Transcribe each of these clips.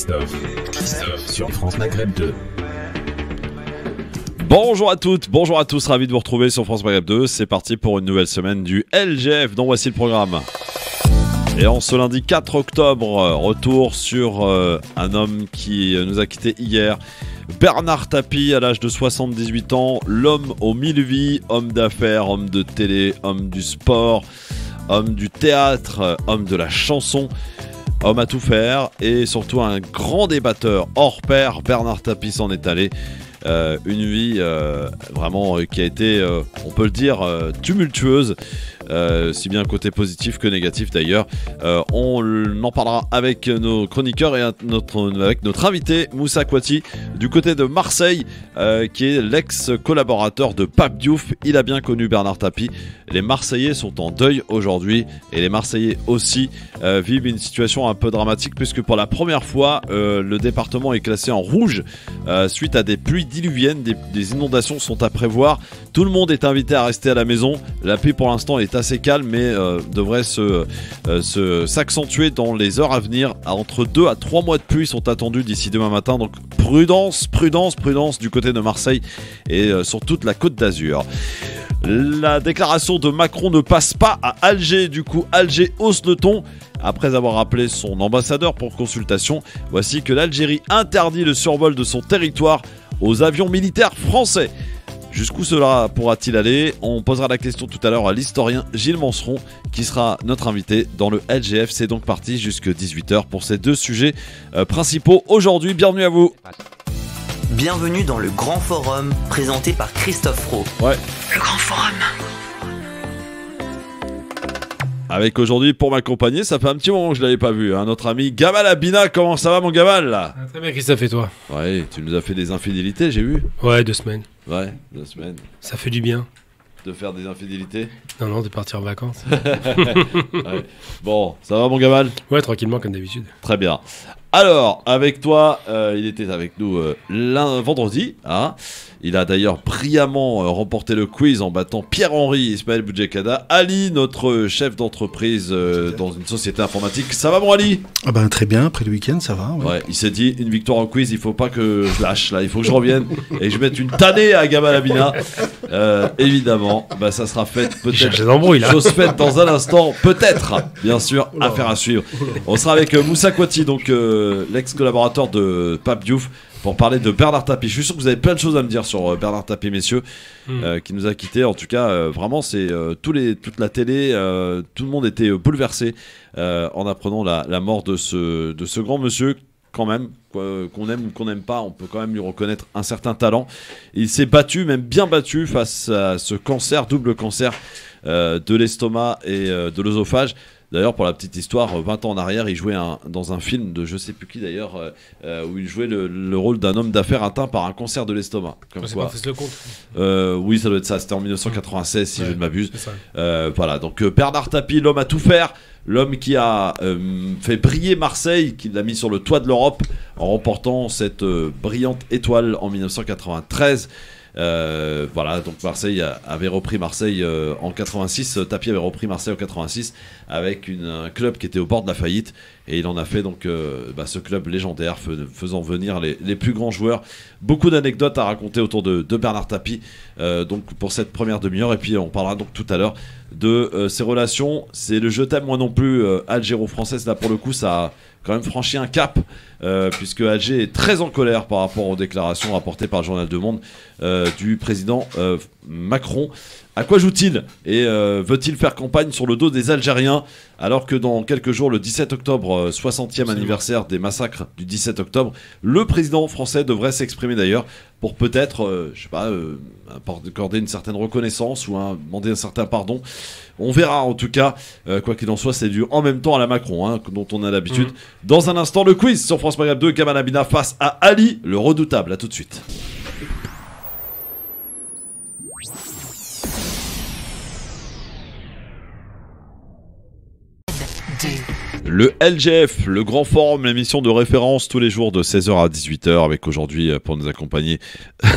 Christophe sur France Maghreb 2. Bonjour à toutes, bonjour à tous, ravi de vous retrouver sur France Maghreb 2. C'est parti pour une nouvelle semaine du LGF, dont voici le programme. Et en ce lundi 4 octobre, retour sur un homme qui nous a quittés hier. Bernard Tapie, à l'âge de 78 ans, l'homme aux 1000 vies, homme d'affaires, homme de télé, homme du sport, homme du théâtre, homme de la chanson, homme à tout faire et surtout un grand débatteur hors pair. Bernard Tapie s'en est allé. Une vie vraiment qui a été, on peut le dire, tumultueuse, si bien côté positif que négatif d'ailleurs. On en parlera avec nos chroniqueurs et avec notre invité Moussa Kouati du côté de Marseille, qui est l'ex-collaborateur de Pape Diouf. Il a bien connu Bernard Tapie. Les Marseillais sont en deuil aujourd'hui et les Marseillais aussi vivent une situation un peu dramatique puisque pour la première fois le département est classé en rouge suite à des pluies diluviennes, des inondations sont à prévoir. Tout le monde est invité à rester à la maison. La pluie pour l'instant est assez calme mais devrait s'accentuer dans les heures à venir. Entre 2 à 3 mois de pluie sont attendus d'ici demain matin, donc prudence du côté de Marseille et sur toute la Côte d'Azur. La déclaration de Macron ne passe pas à Alger, du coup Alger hausse le ton. Après avoir appelé son ambassadeur pour consultation, voici que l'Algérie interdit le survol de son territoire aux avions militaires français. Jusqu'où cela pourra-t-il aller? On posera la question tout à l'heure à l'historien Gilles Manceron qui sera notre invité dans le LGF. C'est donc parti jusqu'à 18h pour ces deux sujets principaux aujourd'hui. Bienvenue à vous. Bienvenue dans le Grand Forum, présenté par Christophe Fro. Ouais. Le Grand Forum. Avec aujourd'hui pour m'accompagner, ça fait un petit moment que je l'avais pas vu, hein, notre ami Gamal Abina. Comment ça va mon Gamal là? Très bien Christophe, et toi? Ouais, tu nous as fait des infidélités, j'ai vu. Ouais, 2 semaines. Ouais, 2 semaines. Ça fait du bien. De faire des infidélités? Non, de partir en vacances. Ouais. Bon, ça va mon Gamal? Ouais, tranquillement comme d'habitude. Très bien. Alors, avec toi, il était avec nous vendredi. Hein. Il a d'ailleurs brillamment remporté le quiz en battant Pierre-Henri Ismaël Boudjekada. Ali, notre chef d'entreprise dans une société informatique. Ça va mon Ali? Ah ben très bien, après le week-end, ça va. Ouais, il s'est dit, une victoire en quiz, il faut pas que je lâche là, il faut que je revienne et que je mette une tannée à Gamal Abina. Évidemment, bah, ça sera fait peut-être. Chose faite dans un instant, peut-être, bien sûr, affaire à suivre. On sera avec Moussa Kouati, donc l'ex-collaborateur de Pape Diouf, pour parler de Bernard Tapie. Je suis sûr que vous avez plein de choses à me dire sur Bernard Tapie, messieurs, qui nous a quittés. En tout cas, vraiment, c'est toute la télé, tout le monde était bouleversé en apprenant la mort de ce grand monsieur. Quand même, qu'on aime ou qu'on n'aime pas, on peut quand même lui reconnaître un certain talent. Il s'est battu, même bien battu, face à ce cancer, double cancer de l'estomac et de l'œsophage. D'ailleurs, pour la petite histoire, 20 ans en arrière, il jouait dans un film de je sais plus qui d'ailleurs, où il jouait le rôle d'un homme d'affaires atteint par un cancer de l'estomac. Comme c'est quoi. pas le compte. Oui, ça doit être ça. C'était en 1996, si je ne m'abuse. Voilà, donc Bernard Tapie, l'homme à tout faire. L'homme qui a fait briller Marseille, qui l'a mis sur le toit de l'Europe en remportant cette brillante étoile en 1993. Voilà, donc Marseille avait repris Marseille en 86. Tapie avait repris Marseille en 86 avec un club qui était au bord de la faillite et il en a fait donc ce club légendaire faisant venir les plus grands joueurs. Beaucoup d'anecdotes à raconter autour de Bernard Tapie donc pour cette première demi-heure et puis on parlera donc tout à l'heure de ses relations. C'est le je t'aime moi non plus algéro-française. Là pour le coup ça a quand même franchi un cap puisque Alger est très en colère par rapport aux déclarations rapportées par le journal Le Monde du président Macron. À quoi joue-t-il et veut-il faire campagne sur le dos des Algériens alors que dans quelques jours, le 17 octobre, 60e anniversaire des massacres du 17 octobre, le président français devrait s'exprimer d'ailleurs pour peut-être, je sais pas, accorder une certaine reconnaissance ou demander un certain pardon. On verra en tout cas, quoi qu'il en soit, c'est dû en même temps à la Macron, hein, dont on a l'habitude. Dans un instant, le quiz sur France Maghreb 2, Gamal Abina face à Ali, le redoutable. À tout de suite. Le LGF, le Grand Forum, l'émission de référence tous les jours de 16h à 18h avec aujourd'hui pour nous accompagner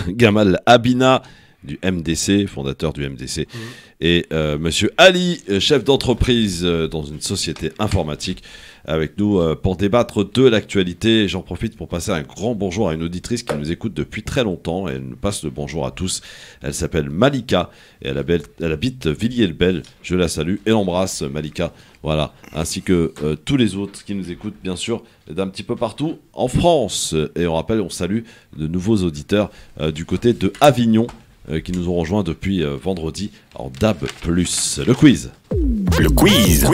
Gamal Abina du MDC, fondateur du MDC, et Monsieur Ali, chef d'entreprise dans une société informatique. avec nous pour débattre de l'actualité. J'en profite pour passer un grand bonjour à une auditrice qui nous écoute depuis très longtemps. Elle nous passe le bonjour à tous. Elle s'appelle Malika et elle habite Villiers-le-Bel. Je la salue et l'embrasse, Malika. Voilà, ainsi que tous les autres qui nous écoutent, bien sûr, d'un petit peu partout en France. Et on rappelle, on salue de nouveaux auditeurs du côté de Avignon qui nous ont rejoints depuis vendredi en DAB+. Le quiz. Le quiz.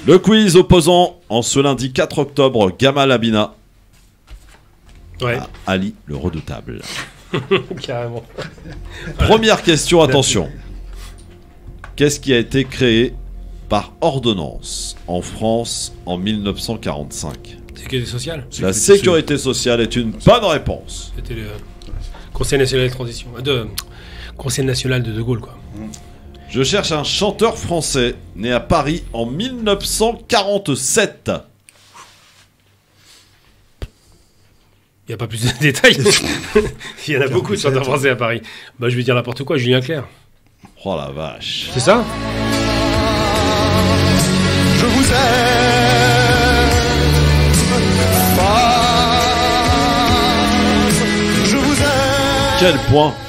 Le quiz opposant en ce lundi 4 octobre Gamal Abina Ouais, à Ali le redoutable. carrément. Première question, attention. Qu'est-ce qui a été créé par ordonnance en France en 1945 ? Sécurité sociale. La sécurité sociale est une bonne réponse. C'était le Conseil national de transition. Conseil national de Gaulle, quoi. Je cherche un chanteur français né à Paris en 1947. Il n'y a pas plus de détails. Il y en a beaucoup de chanteurs français à Paris. Bah, je vais dire n'importe quoi, Julien Clerc. Oh la vache. C'est ça ? Je vous aime. Je vous aime.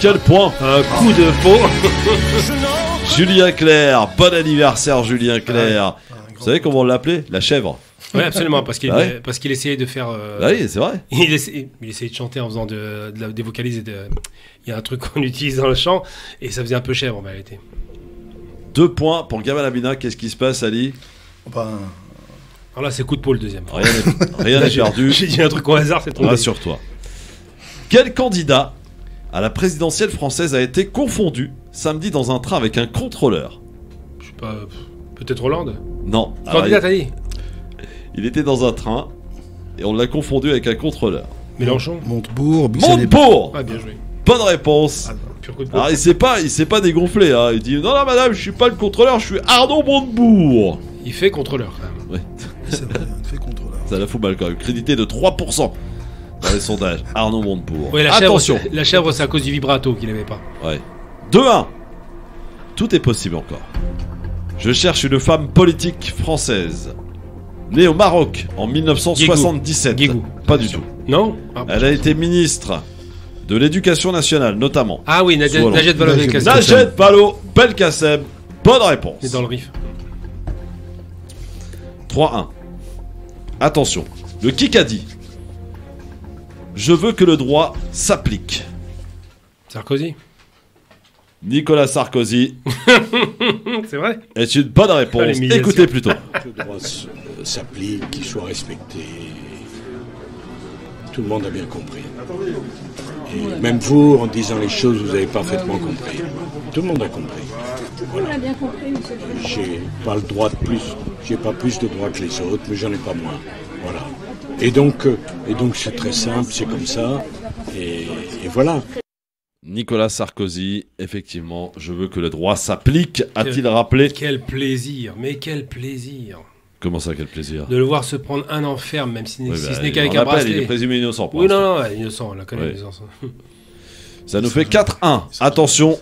Quel point. Un coup de peau. Julien Clerc, bon anniversaire Julien Clerc. Vous savez comment on l'appelait ? La chèvre. Oui, absolument, parce qu'il Ah ouais parce qu'il essayait de faire... Ah oui, c'est vrai. il essayait de chanter en faisant des vocalises. Il y a un truc qu'on utilise dans le chant, et ça faisait un peu chèvre en réalité. 2 points pour Gamal Abina. Qu'est-ce qui se passe, Ali ? Ben, Alors là, c'est coup de peau le deuxième. Rien n'est perdu. J'ai dit un truc au hasard, c'est tombé. Rassure-toi. Quel candidat à la présidentielle française a été confondu samedi dans un train avec un contrôleur ? Je sais pas, peut-être Hollande. Non. Alors, Candidat, t'as dit il était dans un train et on l'a confondu avec un contrôleur. Mélenchon. Montebourg, Montebourg. Ah, bien joué. Bonne réponse. Ah, pur coup de peau. Alors il s'est pas dégonflé, hein. Il dit non madame, je suis pas le contrôleur, je suis Arnaud Montebourg. Il fait contrôleur quand même. Ouais, c'est vrai, il fait contrôleur. ça la fout mal quand même. Crédité de 3% dans les sondages. Arnaud Montebourg. Ouais, Attention. La chèvre, c'est à cause du vibrato qu'il avait pas. Ouais. 2-1. Tout est possible encore. Je cherche une femme politique française. Née au Maroc en 1977. Guégou. Pas du tout. Non Ah, Elle a été ministre de l'Éducation nationale, notamment. Ah oui, Sous Hollande. Najed Vallaud-Belkacem. Najed Vallaud-Belkacem. Bonne réponse. C'est dans le riff. 3-1. Attention. Le Kikadi. Je veux que le droit s'applique. Sarkozy. Nicolas Sarkozy C'est vrai. est une bonne réponse. Ah, l'humiliation. Écoutez plutôt. Que le droit s'applique, qu'il soit respecté. Tout le monde a bien compris. Et même vous, en disant les choses, vous avez parfaitement compris. Tout le monde a compris. Voilà. J'ai pas le droit de plus, j'ai pas plus de droits que les autres, mais j'en ai pas moins. Voilà. Et donc c'est très simple, c'est comme ça. Et voilà. Nicolas Sarkozy, effectivement, je veux que le droit s'applique, a-t-il rappelé. Quel plaisir, mais quel plaisir Comment ça, quel plaisir. de le voir se prendre un an ferme, même si, Oui, si bah, ce n'est qu'avec on un rappelle, il est bracelet. présumé innocent pour Oui, l'instant. non, ouais, innocent, on la connaît, Oui. innocent. Ça nous fait 4-1. Attention.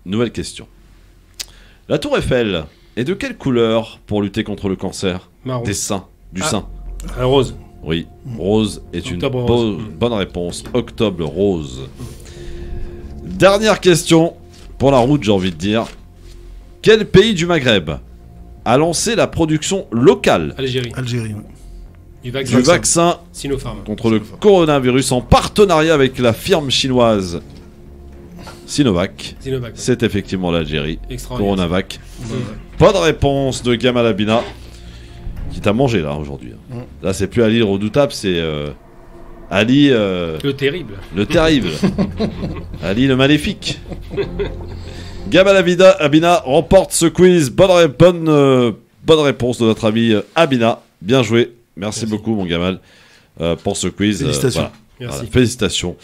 Nouvelle question. La tour Eiffel est de quelle couleur pour lutter contre le cancer Marron. des seins, du Ah. sein? Un rose. Oui, rose est une Octobre rose. bonne réponse. Octobre rose. Dernière question pour la route, j'ai envie de dire. Quel pays du Maghreb a lancé la production locale Algérie. Algérie. Du du vaccin. vaccin Sinopharm. contre le coronavirus en partenariat avec la firme chinoise Sinovac? Sinovac. C'est effectivement l'Algérie. Extraordinaire. Coronavac. Ouais. Pas de réponse de Gamal Abina, qui t'a mangé là aujourd'hui. Là, c'est plus Ali le redoutable, c'est Ali Le terrible. le terrible. Ali le maléfique. Gamal Abina remporte ce quiz. Bonne réponse de notre ami Abina. Bien joué. Merci beaucoup, mon Gamal, pour ce quiz. Félicitations. Merci. Voilà, félicitations.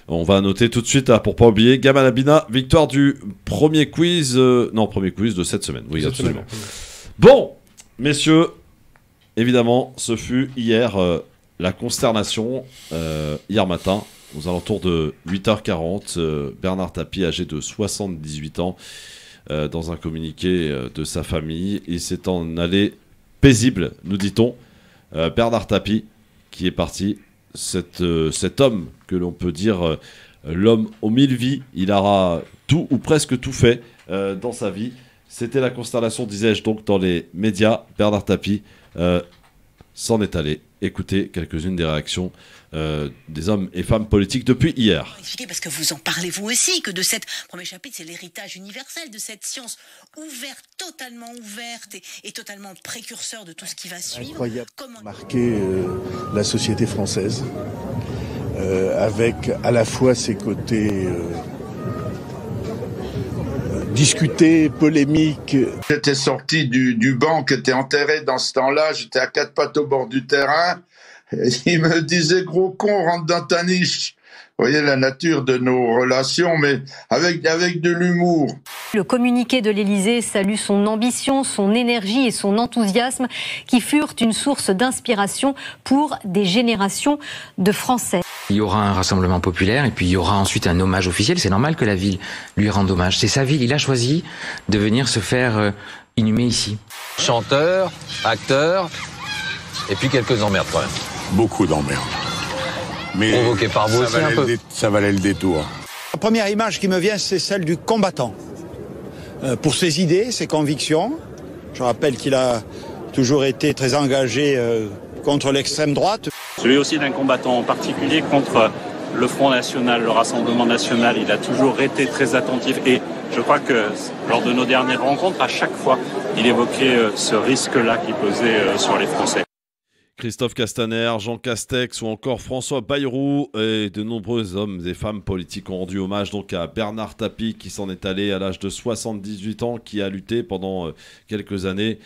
On va noter tout de suite, pour pas oublier, Gamal Abina, victoire du premier quiz de cette semaine. Oui, Cette absolument. semaine. Bon, messieurs, évidemment, ce fut hier la consternation, hier matin, aux alentours de 8h40. Bernard Tapie, âgé de 78 ans, dans un communiqué de sa famille. Il s'est en allé paisible, nous dit-on. Bernard Tapie, qui est parti, cet homme que l'on peut dire l'homme aux 1000 vies. Il aura tout ou presque tout fait dans sa vie. C'était la consternation, disais-je, donc dans les médias. Bernard Tapie s'en est allé. Écoutez quelques-unes des réactions des hommes et femmes politiques depuis hier. Parce que vous en parlez vous aussi, que de cette premier chapitre, c'est l'héritage universel de cette science ouverte, totalement ouverte et totalement précurseur de tout ce qui va suivre. Incroyable. Marquer la société française avec à la fois ses côtés discutés, polémiques. J'étais sorti du banc qui était enterré dans ce temps-là, j'étais à 4 pattes au bord du terrain, et il me disait « Gros con, rentre dans ta niche ». Vous voyez la nature de nos relations, mais avec de l'humour. Le communiqué de l'Élysée salue son ambition, son énergie et son enthousiasme qui furent une source d'inspiration pour des générations de Français. Il y aura un rassemblement populaire et puis il y aura ensuite un hommage officiel. C'est normal que la ville lui rende hommage. C'est sa ville. Il a choisi de venir se faire inhumer ici. Chanteur, acteur, et puis quelques emmerdes quand même. Beaucoup d'emmerdes. Mais provoqué par vous aussi un peu. Ça valait le détour. La première image qui me vient, c'est celle du combattant. Pour ses idées, ses convictions. Je rappelle qu'il a toujours été très engagé contre l'extrême droite. Celui aussi d'un combattant en particulier contre le Front National, le Rassemblement National. Il a toujours été très attentif et je crois que lors de nos dernières rencontres, à chaque fois, il évoquait ce risque-là qui pesait sur les Français. Christophe Castaner, Jean Castex ou encore François Bayrou et de nombreux hommes et femmes politiques ont rendu hommage donc à Bernard Tapie qui s'en est allé à l'âge de 78 ans, qui a lutté pendant quelques années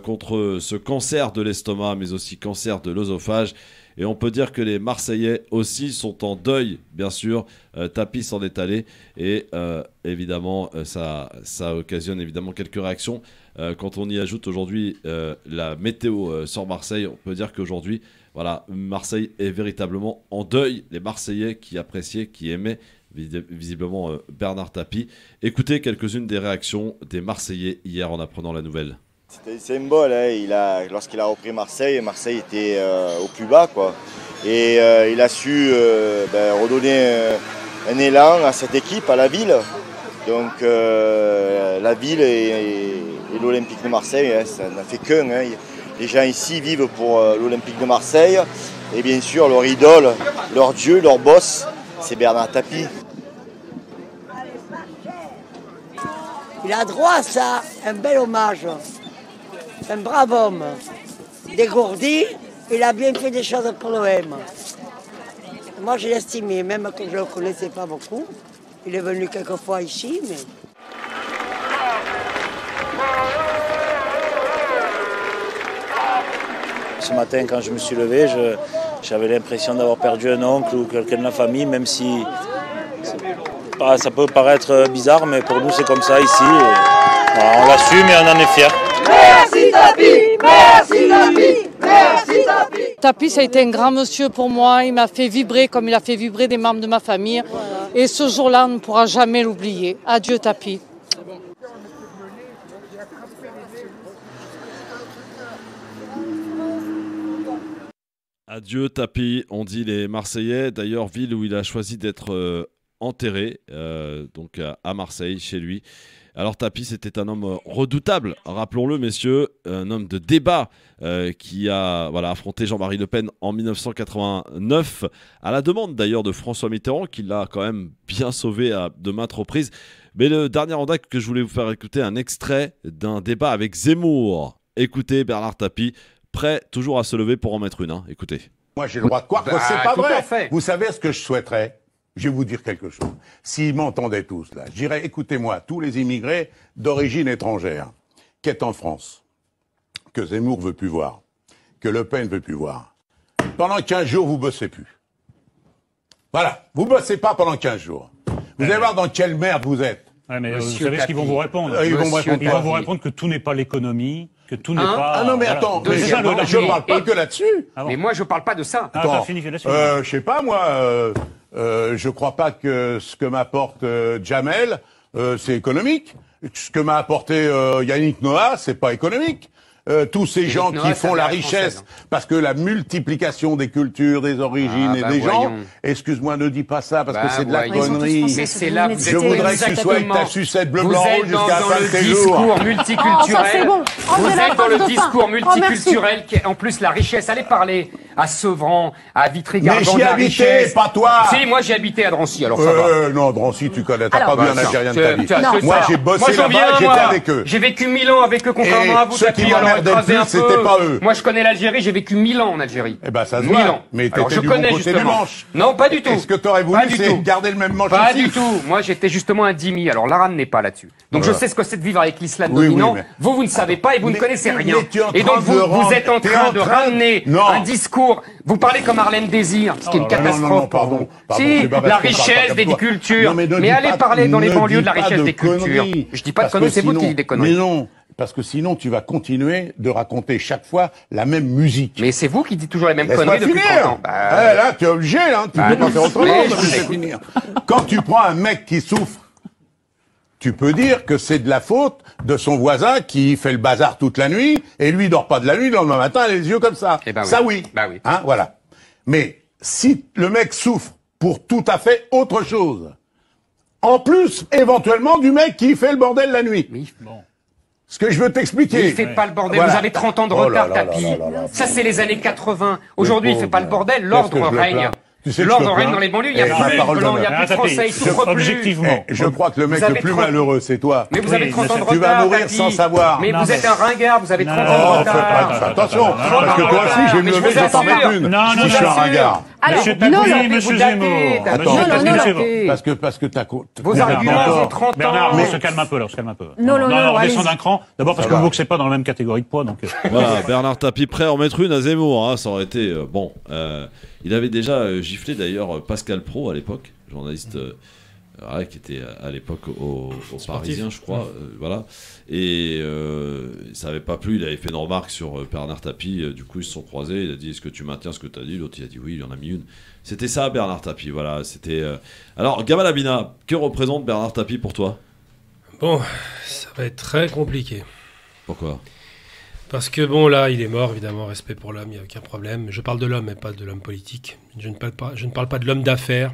contre ce cancer de l'estomac mais aussi cancer de l'œsophage. Et on peut dire que les Marseillais aussi sont en deuil, bien sûr. Tapie s'en est allé et évidemment, ça occasionne évidemment quelques réactions. Quand on y ajoute aujourd'hui la météo sur Marseille, on peut dire qu'aujourd'hui, voilà, Marseille est véritablement en deuil. Les Marseillais qui appréciaient, qui aimaient visiblement Bernard Tapie. Écoutez quelques-unes des réactions des Marseillais hier en apprenant la nouvelle. C'était un symbole, hein. Lorsqu'il a repris Marseille était au plus bas, quoi. Et il a su redonner un élan à cette équipe, à la ville. Donc la ville et l'Olympique de Marseille, hein, ça n'a fait qu'un. Hein. Les gens ici vivent pour l'Olympique de Marseille. Et bien sûr, leur idole, leur dieu, leur boss, c'est Bernard Tapie. Il a droit à ça, un bel hommage. Un brave homme, dégourdi, il a bien fait des choses pour l'OM. Moi, je l'estimais, même que je ne le connaissais pas beaucoup. Il est venu quelques fois ici, mais... Ce matin, quand je me suis levé, j'avais l'impression d'avoir perdu un oncle ou quelqu'un de la famille, même si ça peut paraître bizarre, mais pour nous, c'est comme ça ici. Et, voilà, on l'assume et on en est fiers. Merci Tapie, merci Tapie, merci Tapie. Tapie, ça a été un grand monsieur pour moi. Il m'a fait vibrer comme il a fait vibrer des membres de ma famille. Et ce jour-là, on ne pourra jamais l'oublier. Adieu Tapie. Adieu Tapie, on dit les Marseillais. D'ailleurs, ville où il a choisi d'être enterré, donc à Marseille, chez lui. Alors Tapie, c'était un homme redoutable, rappelons-le messieurs, un homme de débat qui a affronté Jean-Marie Le Pen en 1989, à la demande d'ailleurs de François Mitterrand, qui l'a quand même bien sauvé à de maintes reprises. Mais le dernier mandat que je voulais vous faire écouter, un extrait d'un débat avec Zemmour. Écoutez Bernard Tapie, prêt toujours à se lever pour en mettre une, hein. Écoutez. Moi j'ai le droit de croire que c'est pas vrai. Vous savez ce que je souhaiterais ? Je vais vous dire quelque chose. S'ils m'entendaient tous, là, je dirais, écoutez-moi, tous les immigrés d'origine étrangère, qui est en France, que Zemmour veut plus voir, que Le Pen veut plus voir, pendant 15 jours, vous bossez plus. Voilà. Vous bossez pas pendant 15 jours. Vous allez voir dans quelle merde vous êtes. Ouais, mais vous savez ce qu'ils vont vous répondre. Ils vont vous répondre que tout n'est pas l'économie, que tout n'est pas... Ah non, mais attends, mais je parle pas que là-dessus. Ah bon. Mais moi, je parle pas de ça. Attends, je sais pas, moi... je crois pas que ce que m'apporte Jamel, c'est économique. Ce que m'a apporté Yannick Noah, c'est pas économique. Tous ces gens qui font la richesse, parce que la multiplication des cultures, des origines et des gens, excuse-moi, ne dis pas ça, parce que c'est de la connerie. C'est là, je voudrais que tu sois avec ta sucette bleu, blanc, rouge jusqu'à la fin de tes jours. Vous êtes dans le discours multiculturel, qui est en plus la richesse. Allez parler à Sevran, à Vitry-Gargan de la richesse. Pas toi. Si, moi j'ai habité à Drancy, alors ça va. Non, Drancy, tu connais, t'as pas vu un Algérien de ta vie. Moi, j'ai bossé Moi, là-bas, j'étais avec eux. J'ai vécu 1000 ans avec eux, contrairement à vous, Tapi. C'était pas eux. Moi, je connais l'Algérie, j'ai vécu 1000 ans en Algérie. Eh ben, ça se voit. Mais t'étais du bon côté du manche. Non, pas du tout. Est-ce que t'aurais voulu garder le même manche Pas du tout. Moi, j'étais justement un dhimmi. Alors, Laran n'est pas là-dessus. Donc, je sais ce que c'est de vivre avec l'islam dominant. Vous ne savez pas et vous ne connaissez rien. Et donc, vous êtes en train de ramener un discours. Vous parlez comme Harlem Désir, ce qui est une catastrophe. Non, pardon. Si, la richesse des cultures. Mais allez parler dans les banlieues de la richesse des cultures. Je dis pas de conneries, c'est vous qui dites des conneries. Mais non. Parce que sinon, tu vas continuer de raconter chaque fois la même musique. Mais c'est vous qui dites toujours les mêmes conneries depuis 30 ans. Là, tu es obligé, là. Tu peux pas faire autrement. Finir. Quand tu prends un mec qui souffre, tu peux dire que c'est de la faute de son voisin qui fait le bazar toute la nuit et lui dort pas de la nuit, le lendemain matin, les yeux comme ça. Ça, oui. Hein, voilà. Mais si le mec souffre pour tout à fait autre chose, en plus, éventuellement, du mec qui fait le bordel la nuit. Ce que je veux t'expliquer. Il fait pas le bordel. Vous avez 30 ans de retard, Tapi. Ça, c'est les années 80. Aujourd'hui, il fait pas le bordel. L'ordre règne. L'ordre règne dans les banlieues. Il y a plus de blancs, il y a plus de Français. Ils souffrent plus. Objectivement. Je crois que le mec le plus malheureux, c'est toi. Mais vous avez 30 ans de retard. Tu vas mourir sans savoir. Mais vous êtes un ringard. Vous avez 30 ans de retard. Attention. Parce que toi aussi, je vais me lever, je vais t'en mettre une. Si je suis un ringard. Monsieur Zemmour. Attends, parce que t'as... Vos arguments ont 30 ans. Bernard, on se calme un peu, là, on se calme un peu. Non, on descend d'un cran. D'abord parce que vous, c'est pas dans la même catégorie de poids, donc... Voilà, Bernard Tapie prêt à en mettre une à Zemmour, hein, ça aurait été... bon, il avait déjà giflé d'ailleurs Pascal Praud à l'époque, journaliste... qui était à l'époque au Parisien, je crois, voilà. Et ça n'avait pas plu, il avait fait une remarque sur Bernard Tapie, du coup ils se sont croisés, il a dit est-ce que tu maintiens ce que tu as dit, l'autre il a dit oui, il en a mis une. C'était ça Bernard Tapie, voilà, c'était... Alors Gamal Abina, que représente Bernard Tapie pour toi? Bon, ça va être très compliqué. Pourquoi? Parce que bon, là, il est mort, évidemment, respect pour l'homme, il n'y a aucun problème. Je parle de l'homme, mais pas de l'homme politique. Je ne parle pas de l'homme d'affaires.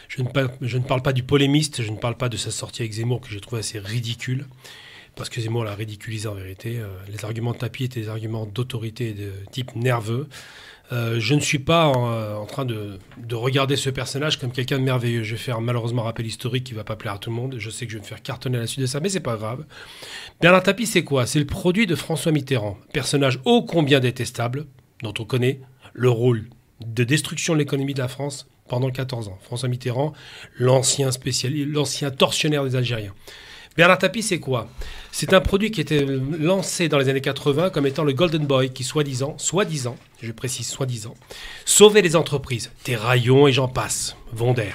Je ne parle pas du polémiste, je ne parle pas de sa sortie avec Zemmour que j'ai trouvé assez ridicule, parce que Zemmour l'a ridiculisé en vérité. Les arguments de Tapie étaient des arguments d'autorité de type nerveux. Je ne suis pas en train de regarder ce personnage comme quelqu'un de merveilleux. Je vais faire malheureusement un rappel historique qui ne va pas plaire à tout le monde. Je sais que je vais me faire cartonner à la suite de ça, mais c'est pas grave. Bernard Tapie, c'est quoi? C'est le produit de François Mitterrand, personnage ô combien détestable, dont on connaît le rôle de destruction de l'économie de la France pendant 14 ans. François Mitterrand, l'ancien tortionnaire des Algériens. Bernard Tapie, c'est quoi? C'est un produit qui était lancé dans les années 80 comme étant le Golden Boy qui, soi-disant, je précise soi-disant, sauvait les entreprises. Terraillon et j'en passe, Vonder,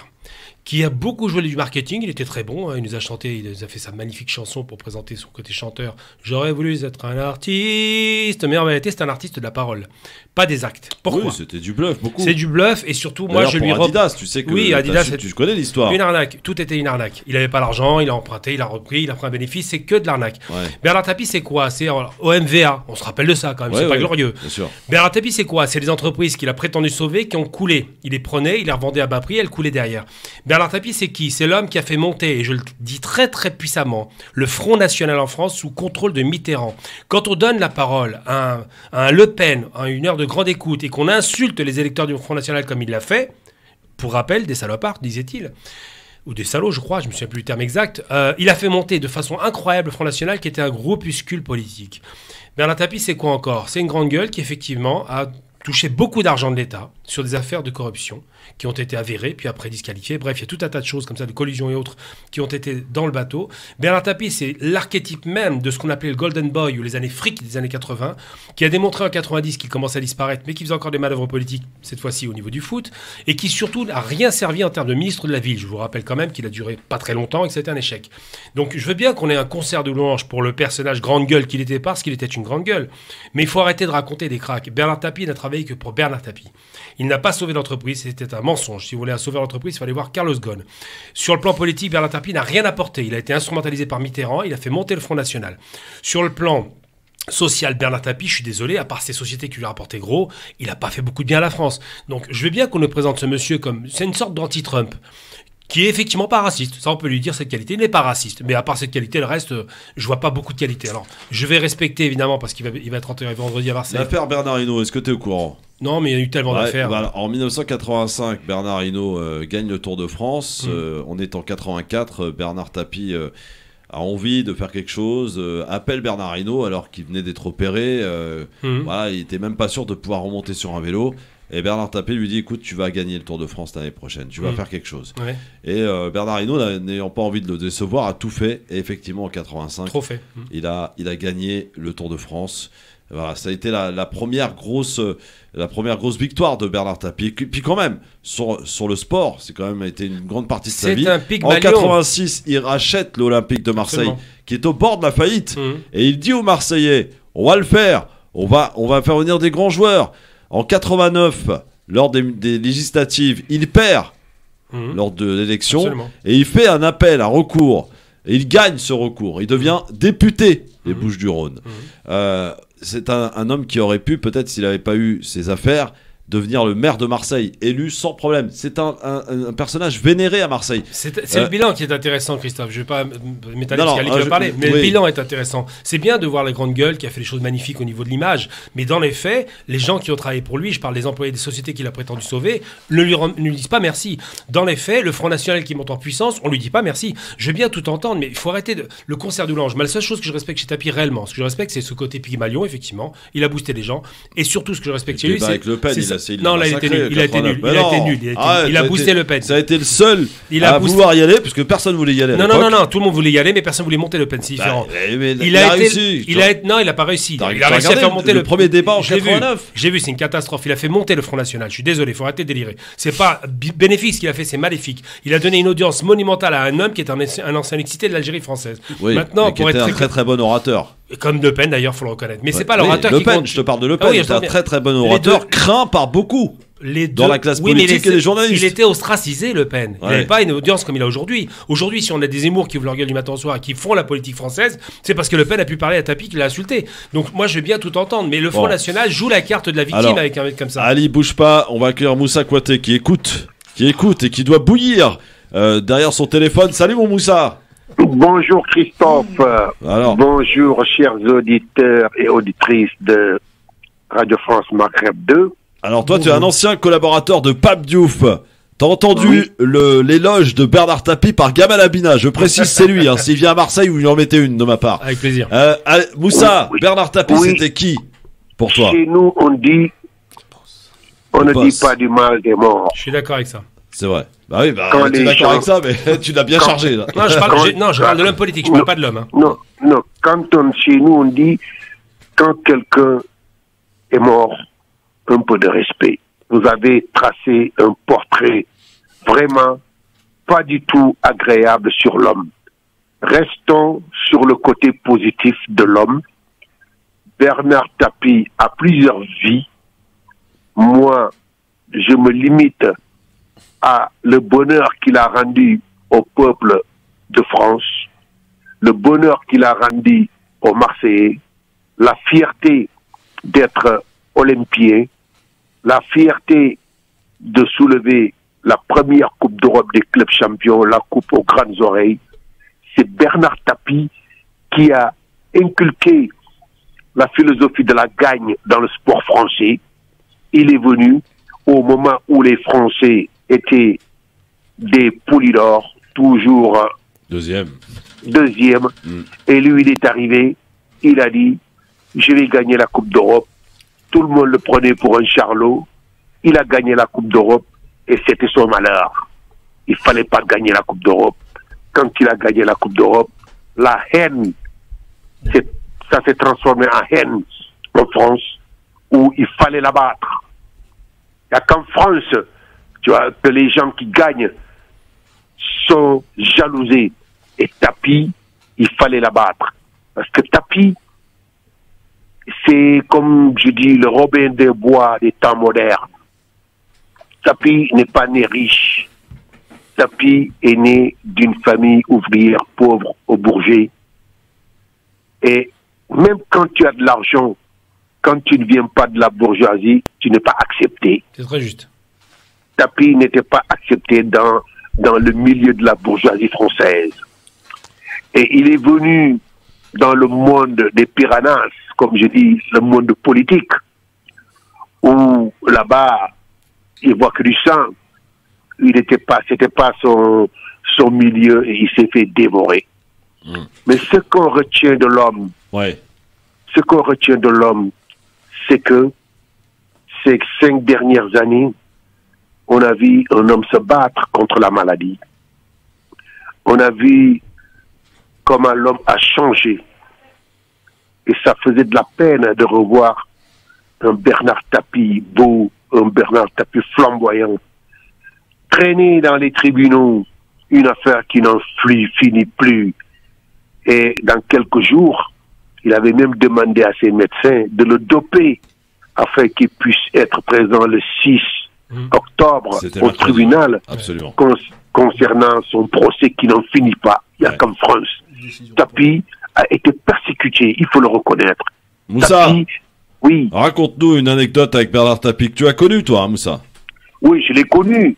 qui a beaucoup joué du marketing, il était très bon, hein, il nous a chanté, il nous a fait sa magnifique chanson pour présenter son côté chanteur. J'aurais voulu être un artiste, mais en réalité c'est un artiste de la parole, pas des actes. Pourquoi? Oui, c'était du bluff, beaucoup. C'est du bluff, et surtout, moi je lui Adidas, tu sais que oui, Adidas, tu connais l'histoire. Une arnaque, tout était une arnaque. Il n'avait pas l'argent, il a emprunté, il a repris, il a pris un bénéfice, c'est que de l'arnaque. Ouais. Bernard Tapie, c'est quoi? C'est OMVA, on se rappelle de ça quand même, c'est pas glorieux. Bien sûr. Bernard Tapie, c'est quoi? C'est les entreprises qu'il a prétendu sauver qui ont coulé. Il les prenait, il les revendait à bas prix, elles coulaient derrière. Bernard Tapie, c'est qui? C'est l'homme qui a fait monter, et je le dis très très puissamment, le Front National en France sous contrôle de Mitterrand. Quand on donne la parole à un Le Pen, à une heure de grande écoute, et qu'on insulte les électeurs du Front National comme il l'a fait, pour rappel, des salopards, disait-il, ou des salauds, je crois, je ne me souviens plus du terme exact, il a fait monter de façon incroyable le Front National, qui était un groupuscule politique. Bernard Tapie, c'est quoi encore? C'est une grande gueule qui, effectivement, a touché beaucoup d'argent de l'État sur des affaires de corruption qui ont été avérées, puis après disqualifiées. Bref, il y a tout un tas de choses comme ça, de collusions et autres, qui ont été dans le bateau. Bernard Tapie, c'est l'archétype même de ce qu'on appelait le Golden Boy, ou les années fric des années 80, qui a démontré en 90 qu'il commençait à disparaître, mais qui faisait encore des manœuvres politiques, cette fois-ci au niveau du foot, et qui surtout n'a rien servi en termes de ministre de la Ville. Je vous rappelle quand même qu'il a duré pas très longtemps et que c'était un échec. Donc je veux bien qu'on ait un concert de louanges pour le personnage grande gueule qu'il était, parce qu'il était une grande gueule, mais il faut arrêter de raconter des cracks. Bernard Tapie n'a travaillé Marseille que pour Bernard Tapie. Il n'a pas sauvé l'entreprise, c'était un mensonge. Si vous voulez sauver l'entreprise, il fallait voir Carlos Ghosn. Sur le plan politique, Bernard Tapie n'a rien apporté. Il a été instrumentalisé par Mitterrand, il a fait monter le Front National. Sur le plan social, Bernard Tapie, je suis désolé, à part ces sociétés qui lui rapportaient gros, il n'a pas fait beaucoup de bien à la France. Donc je veux bien qu'on nous présente ce monsieur comme... C'est une sorte d'anti-Trump, qui est effectivement pas raciste. Ça, on peut lui dire cette qualité. Il n'est pas raciste. Mais à part cette qualité, le reste, je vois pas beaucoup de qualité. Alors, je vais respecter, évidemment, parce qu'il va être enterré vendredi à Marseille. L'affaire Bernard Hinault, est-ce que tu es au courant? Non, mais il y a eu tellement d'affaires. Bah, en 1985, Bernard Hinault gagne le Tour de France. On est en 84. Bernard Tapie a envie de faire quelque chose, appelle Bernard Hinault alors qu'il venait d'être opéré. Voilà, il était même pas sûr de pouvoir remonter sur un vélo. Et Bernard Tapie lui dit, écoute, tu vas gagner le Tour de France l'année prochaine, tu vas faire quelque chose. Ouais. Et Bernard Hinault, n'ayant pas envie de le décevoir, a tout fait. Et effectivement, en 85, trop fait. Il a gagné le Tour de France. Voilà, ça a été la première grosse victoire de Bernard Tapie. Puis quand même, sur le sport, c'est quand même été une grande partie de sa vie. En 86, il rachète l'Olympique de Marseille, qui est au bord de la faillite. Et il dit aux Marseillais, on va le faire, on va faire venir des grands joueurs. En 89, lors des législatives, il perd lors de l'élection et il fait un appel, un recours. Et il gagne ce recours. Il devient député des Bouches-du-Rhône. C'est un homme qui aurait pu, peut-être s'il n'avait pas eu ses affaires, devenir le maire de Marseille, élu sans problème. C'est un personnage vénéré à Marseille. C'est le bilan qui est intéressant, Christophe. Je ne vais pas m'étaler sur ce qu'il va parler, mais le bilan est intéressant. C'est bien de voir la grande gueule qui a fait des choses magnifiques au niveau de l'image, mais dans les faits, les gens qui ont travaillé pour lui, je parle des employés des sociétés qu'il a prétendu sauver, ne lui disent pas merci. Dans les faits, le Front National qui monte en puissance, on lui dit pas merci. Je veux bien tout entendre, mais il faut arrêter le concert du linge. Mais la seule chose que je respecte chez Tapie réellement, ce que je respecte, c'est ce côté Pygmalion, effectivement. Il a boosté les gens, et surtout ce que je respecte chez lui, c'est non, là, il était nul. Il a été nul. Il a boosté Le Pen. Ça a été le seul à vouloir y aller, parce que personne voulait y aller. Non, tout le monde voulait y aller, mais personne voulait monter Le Pen. C'est différent. Il a réussi. Non, il n'a pas réussi. Il a réussi à faire monter le premier débat en 89. J'ai vu, c'est une catastrophe. Il a fait monter le Front National. Je suis désolé, il faut arrêter de délirer. C'est pas bénéfique ce qu'il a fait, c'est maléfique. Il a donné une audience monumentale à un homme qui est un ancien excité de l'Algérie française. Maintenant, pour être un très bon orateur. Comme Le Pen d'ailleurs, faut le reconnaître. Mais c'est pas l'orateur qui compte. Je te parle de Le Pen. C'est un très bon orateur, craint par beaucoup. Dans la classe politique et les journalistes. Il était ostracisé, Le Pen. Il n'avait pas une audience comme il a aujourd'hui. Aujourd'hui, si on a des Zemmour qui ouvrent leur gueule du matin au soir et qui font la politique française, c'est parce que Le Pen a pu parler à Tapie qu'il l'a insulté. Donc moi, je veux bien tout entendre. Mais le Front National joue la carte de la victime avec un mec comme ça. Ali, bouge pas. On va accueillir Moussa Kouaté qui écoute et qui doit bouillir derrière son téléphone. Salut mon Moussa. Bonjour Christophe. Bonjour chers auditeurs et auditrices de Radio France Maghreb 2. Alors toi, tu es un ancien collaborateur de Pape Diouf. T'as entendu l'éloge de Bernard Tapie par Gamal Abina. Je précise, c'est lui. S'il vient à Marseille, vous lui en mettez une de ma part. Avec plaisir. Moussa, Bernard Tapie, c'était qui pour toi? Chez nous, on ne dit pas du mal des morts. Je suis d'accord avec ça. C'est vrai. Bah oui, tu es d'accord avec ça, mais tu l'as bien chargé là. Non, je parle de l'homme politique, je parle pas de l'homme. Non. Chez nous, on dit quand quelqu'un est mort, un peu de respect. Vous avez tracé un portrait vraiment pas du tout agréable sur l'homme. Restons sur le côté positif de l'homme. Bernard Tapie a plusieurs vies. Moi, je me limite à le bonheur qu'il a rendu au peuple de France, le bonheur qu'il a rendu aux Marseillais, la fierté d'être olympien, la fierté de soulever la première Coupe d'Europe des clubs champions, la Coupe aux grandes oreilles. C'est Bernard Tapie qui a inculqué la philosophie de la gagne dans le sport français. Il est venu au moment où les Français étaient des poulies d'or, toujours deuxième. Et lui, il est arrivé, il a dit, je vais gagner la Coupe d'Europe. Tout le monde le prenait pour un charlot. Il a gagné la Coupe d'Europe et c'était son malheur. Il fallait pas gagner la Coupe d'Europe. Quand il a gagné la Coupe d'Europe, la haine, ça s'est transformé en haine en France, où il fallait la battre. Il n'y a qu'en France, tu vois, que les gens qui gagnent sont jalousés. Et Tapie, il fallait la battre. Parce que Tapie c'est, comme je dis, le Robin des Bois des temps modernes. Tapi n'est pas né riche. Tapi est né d'une famille ouvrière pauvre au Bourget. Et même quand tu as de l'argent, quand tu ne viens pas de la bourgeoisie, tu n'es pas accepté. C'est très juste. Tapi n'était pas accepté dans le milieu de la bourgeoisie française. Et il est venu dans le monde des piranhas, comme je dis, le monde politique, où là-bas, il voit que du sang. C'était pas son milieu et il s'est fait dévorer. Mais ce qu'on retient de l'homme, c'est que ces 5 dernières années, on a vu un homme se battre contre la maladie. On a vu comment l'homme a changé. Et ça faisait de la peine de revoir un Bernard Tapie beau, un Bernard Tapie flamboyant, traîner dans les tribunaux une affaire qui n'en finit plus. Et dans quelques jours, il avait même demandé à ses médecins de le doper afin qu'il puisse être présent le 6 octobre au tribunal concernant son procès qui n'en finit pas. Il y a qu'en France. Tapie a été persécuté, il faut le reconnaître. Moussa, Tapie, oui. Raconte-nous une anecdote avec Bernard Tapie que tu as connu, toi, hein, Moussa. Oui, je l'ai connu.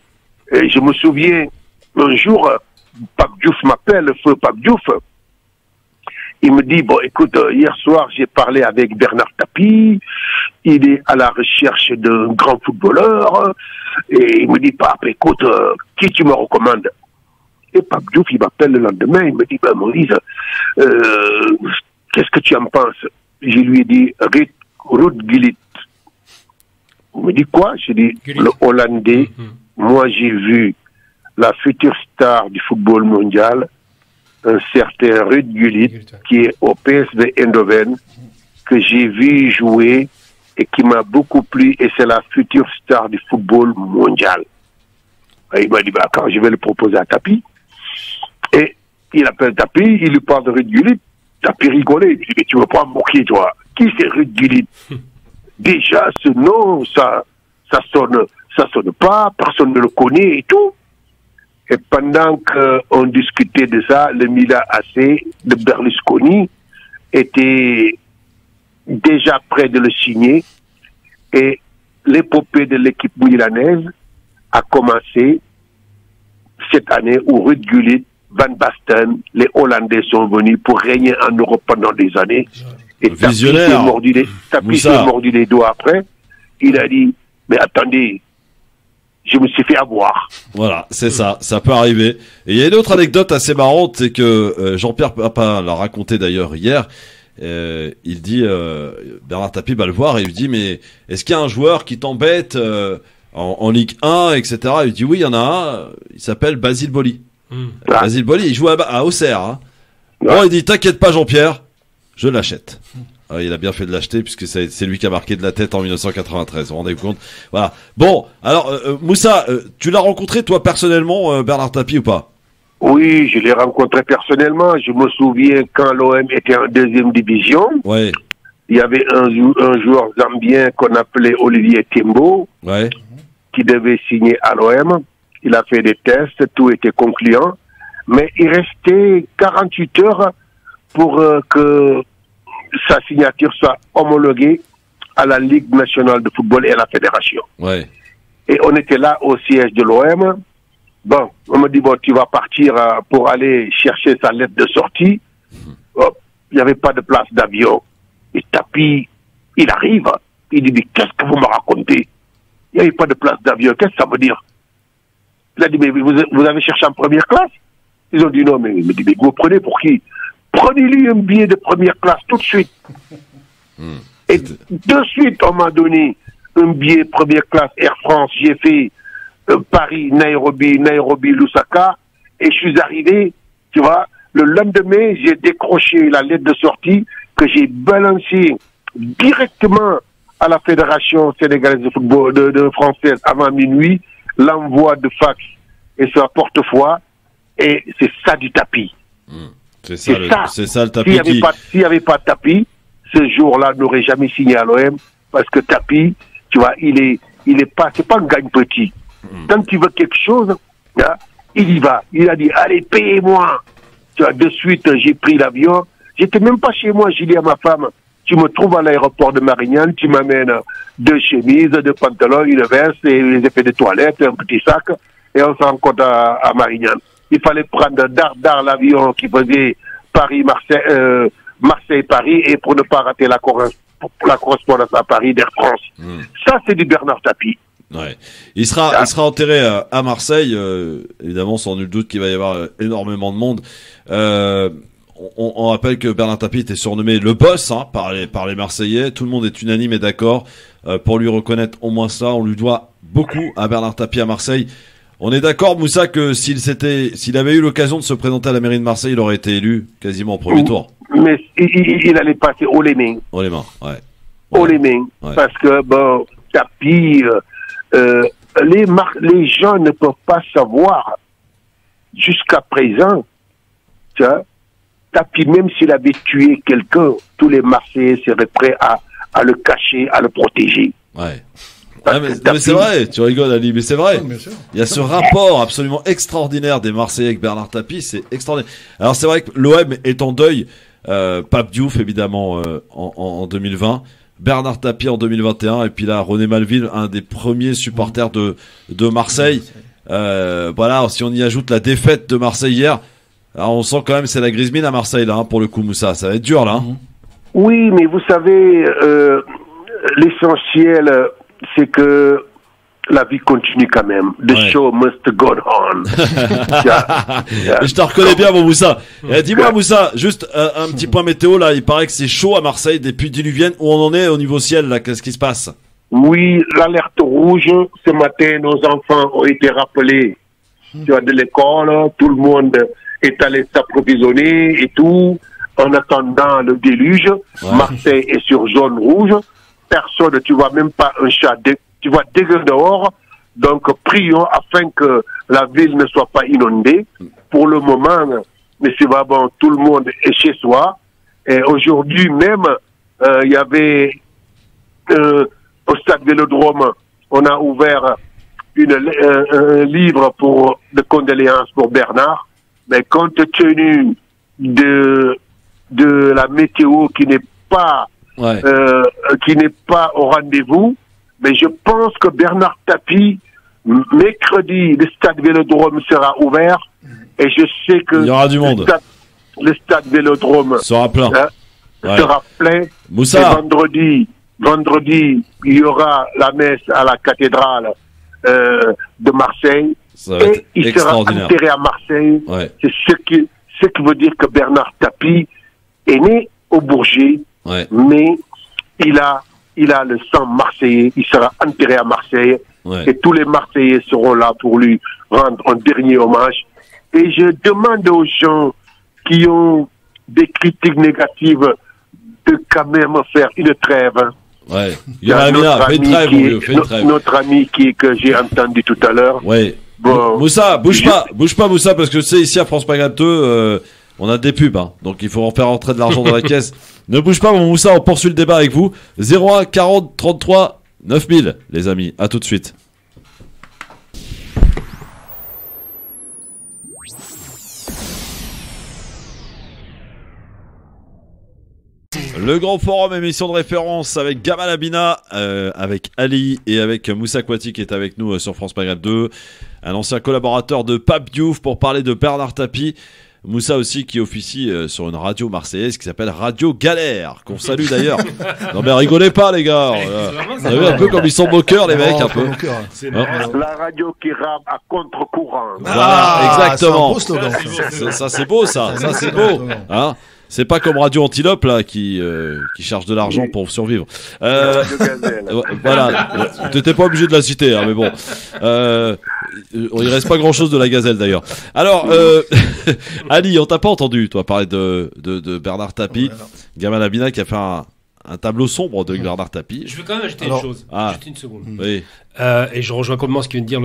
Et je me souviens, un jour, Pape Diouf m'appelle, le feu Pape Diouf. Il me dit, bon, écoute, hier soir, j'ai parlé avec Bernard Tapie, il est à la recherche d'un grand footballeur, et il me dit, Pape, écoute, qui tu me recommandes? Et Pape Diouf, il m'appelle le lendemain, il me dit, ben, Moïse, qu'est-ce que tu en penses? Je lui ai dit, Ruud Gullit. Il me dit quoi? J'ai dit, le Hollandais, moi j'ai vu la future star du football mondial, un certain Ruud Gullit, qui est au PSV Eindhoven, que j'ai vu jouer et qui m'a beaucoup plu, et c'est la future star du football mondial. Et il m'a dit, bah, quand je vais le proposer à Tapie, et il appelle Tapie, il lui parle de Ruud Gullit, Tapie rigolait, il dit, mais tu veux pas me moquer, toi? Qui c'est Ruud Gullit? Déjà, ce nom, ça sonne pas, personne ne le connaît et tout. Et pendant qu'on discutait de ça, le Milan AC de Berlusconi était déjà prêt de le signer, et l'épopée de l'équipe milanaise a commencé cette année où Ruud Gullit, Van Basten, les Hollandais sont venus pour régner en Europe pendant des années. Et Tapie s'est mordu les doigts après. Il a dit, mais attendez, je me suis fait avoir. Voilà, c'est ça, ça peut arriver. Et il y a une autre anecdote assez marrante, c'est que Jean-Pierre Papin l'a raconté d'ailleurs hier. Il dit, Bernard Tapie va le voir et il lui dit, mais est-ce qu'il y a un joueur qui t'embête en Ligue 1, etc. Il dit, oui, il y en a un, il s'appelle Basile Boli. Basile Boli, il joue à Auxerre. Hein. Bon, il dit, t'inquiète pas Jean-Pierre, je l'achète. Il a bien fait de l'acheter puisque c'est lui qui a marqué de la tête en 1993. Vous vous rendez compte? Voilà. Bon, alors Moussa, tu l'as rencontré toi personnellement, Bernard Tapie, ou pas? Oui, je l'ai rencontré personnellement. Je me souviens quand l'OM était en 2e division. Ouais. Il y avait un joueur zambien qu'on appelait Olivier Tembo, qui devait signer à l'OM. Il a fait des tests, tout était concluant. Mais il restait 48 heures pour que sa signature soit homologuée à la Ligue nationale de football et à la fédération. Ouais. Et on était là au siège de l'OM. Bon, on me dit, bon, tu vas partir pour aller chercher sa lettre de sortie. Oh, il n'y avait pas de place d'avion. Et Tapie, il arrive. Il dit, mais qu'est-ce que vous me racontez? Il n'y avait pas de place d'avion. Qu'est-ce que ça veut dire? Il a dit, mais vous avez cherché en première classe? Ils ont dit, non, mais vous me prenez pour qui? Prenez-lui un billet de première classe tout de suite. Et de suite, on m'a donné un billet première classe Air France. J'ai fait Paris, Nairobi, Lusaka. Et je suis arrivé, tu vois, le lendemain, j'ai décroché la lettre de sortie que j'ai balancée directement à la Fédération sénégalaise de football de française avant minuit, l'envoi de fax et sur porte-foi. Et c'est ça du Tapie. C'est ça le Tapie. S'il n'y avait pas de Tapie, ce jour-là, n'aurait jamais signé à l'OM parce que Tapi, tu vois, il est pas, c'est pas un gagne petit. Quand il veut quelque chose, hein, il y va. Il a dit, allez, payez-moi. Tu vois, de suite, j'ai pris l'avion. J'étais même pas chez moi, j'ai dit à ma femme, tu me trouves à l'aéroport de Marignane, tu m'amènes 2 chemises, 2 pantalons, une veste et les effets de toilette, un petit sac, et on se rencontre à Marignane. Il fallait prendre d'art l'avion qui faisait Marseille-Paris, et pour ne pas rater la correspondance à Paris d'Air France. Ça, c'est du Bernard Tapie. Ouais. Il sera enterré à Marseille, évidemment, sans nul doute qu'il va y avoir énormément de monde. On rappelle que Bernard Tapie était surnommé le boss, hein, par les Marseillais. Tout le monde est unanime et d'accord pour lui reconnaître au moins ça. On lui doit beaucoup à Bernard Tapie à Marseille. On est d'accord, Moussa, que s'il avait eu l'occasion de se présenter à la mairie de Marseille, il aurait été élu quasiment au premier tour. Mais il allait passer haut les mains. Haut les mains, ouais. Haut les mains, ouais. Parce que bon, Tapie, les gens ne peuvent pas savoir jusqu'à présent, tu vois. Tapie, même s'il avait tué quelqu'un, tous les Marseillais seraient prêts à le cacher, à le protéger. Ouais. Mais c'est vrai, tu rigoles Ali, mais c'est vrai. Il y a ce rapport absolument extraordinaire des Marseillais avec Bernard Tapie, c'est extraordinaire. Alors c'est vrai que l'OM est en deuil, Pape Diouf évidemment en 2020, Bernard Tapie en 2021, et puis là René Malville, un des premiers supporters de Marseille. Voilà, si on y ajoute la défaite de Marseille hier, alors on sent quand même c'est la grise mine à Marseille là, hein, pour le coup, Moussa, ça va être dur là. Hein. Oui, mais vous savez, l'essentiel, c'est que la vie continue quand même. The show must go on. Je te reconnais bien, mon Moussa. Dis-moi, Moussa, juste un petit point météo là. Il paraît que c'est chaud à Marseille, des pluies diluviennes. Où on en est au niveau ciel là? Qu'est-ce qui se passe? Oui, l'alerte rouge. Ce matin, nos enfants ont été rappelés de l'école. Tout le monde est allé s'approvisionner et tout, en attendant le déluge. Marseille est sur zone rouge. Personne, tu vois même pas un chat, tu vois dégueu dehors. Donc, prions afin que la ville ne soit pas inondée. Pour le moment, mais c'est pas bon, tout le monde est chez soi. Et aujourd'hui même, il y avait au stade Vélodrome, on a ouvert un livre de condoléances pour Bernard. Mais compte tenu de la météo qui n'est pas au rendez-vous, mais je pense que Bernard Tapie, mercredi, le stade Vélodrome sera ouvert, et je sais que il y aura du monde. Le stade Vélodrome sera plein. Sera plein. Moussa. Et vendredi, il y aura la messe à la cathédrale de Marseille. Et il sera enterré à Marseille. C'est ce qui veut dire que Bernard Tapie est né au Bourget, mais il a le sang marseillais. Il sera enterré à Marseille, et tous les Marseillais seront là pour lui rendre un dernier hommage. Et je demande aux gens qui ont des critiques négatives de quand même faire une trêve. Il y a notre ami que j'ai entendu tout à l'heure. Bon, Moussa, bouge pas Moussa, parce que tu sais, ici à France Maghreb 2, on a des pubs, hein, donc il faut en faire rentrer de l'argent dans la caisse. Ne bouge pas, mon Moussa, on poursuit le débat avec vous. 01 40 33 9000, les amis, à tout de suite. Le Grand Forum, émission de référence avec Gamal Abina, avec Ali et avec Moussa Kouati qui est avec nous sur France Maghreb 2. Un ancien collaborateur de Pape Diouf pour parler de Bernard Tapie. Moussa aussi qui officie sur une radio marseillaise qui s'appelle Radio Galère, qu'on salue d'ailleurs. Non mais rigolez pas les gars. Vous savez un peu comme ils sont moqueurs les mecs un peu. La radio qui rame à contre-courant. Voilà, exactement. Ça c'est beau ça c'est beau. Hein, c'est pas comme Radio Antilope là qui charge de l'argent pour survivre. Voilà, t'étais pas obligé de la citer, hein, mais bon. Il reste pas grand chose de la gazelle d'ailleurs. Alors, Ali, on t'a pas entendu toi parler de Bernard Tapie, Gamal Abina qui a fait un tableau sombre de Bernard Tapie. Je veux quand même ajouter une chose. Juste une seconde. Oui. Et je rejoins complètement ce que vient de dire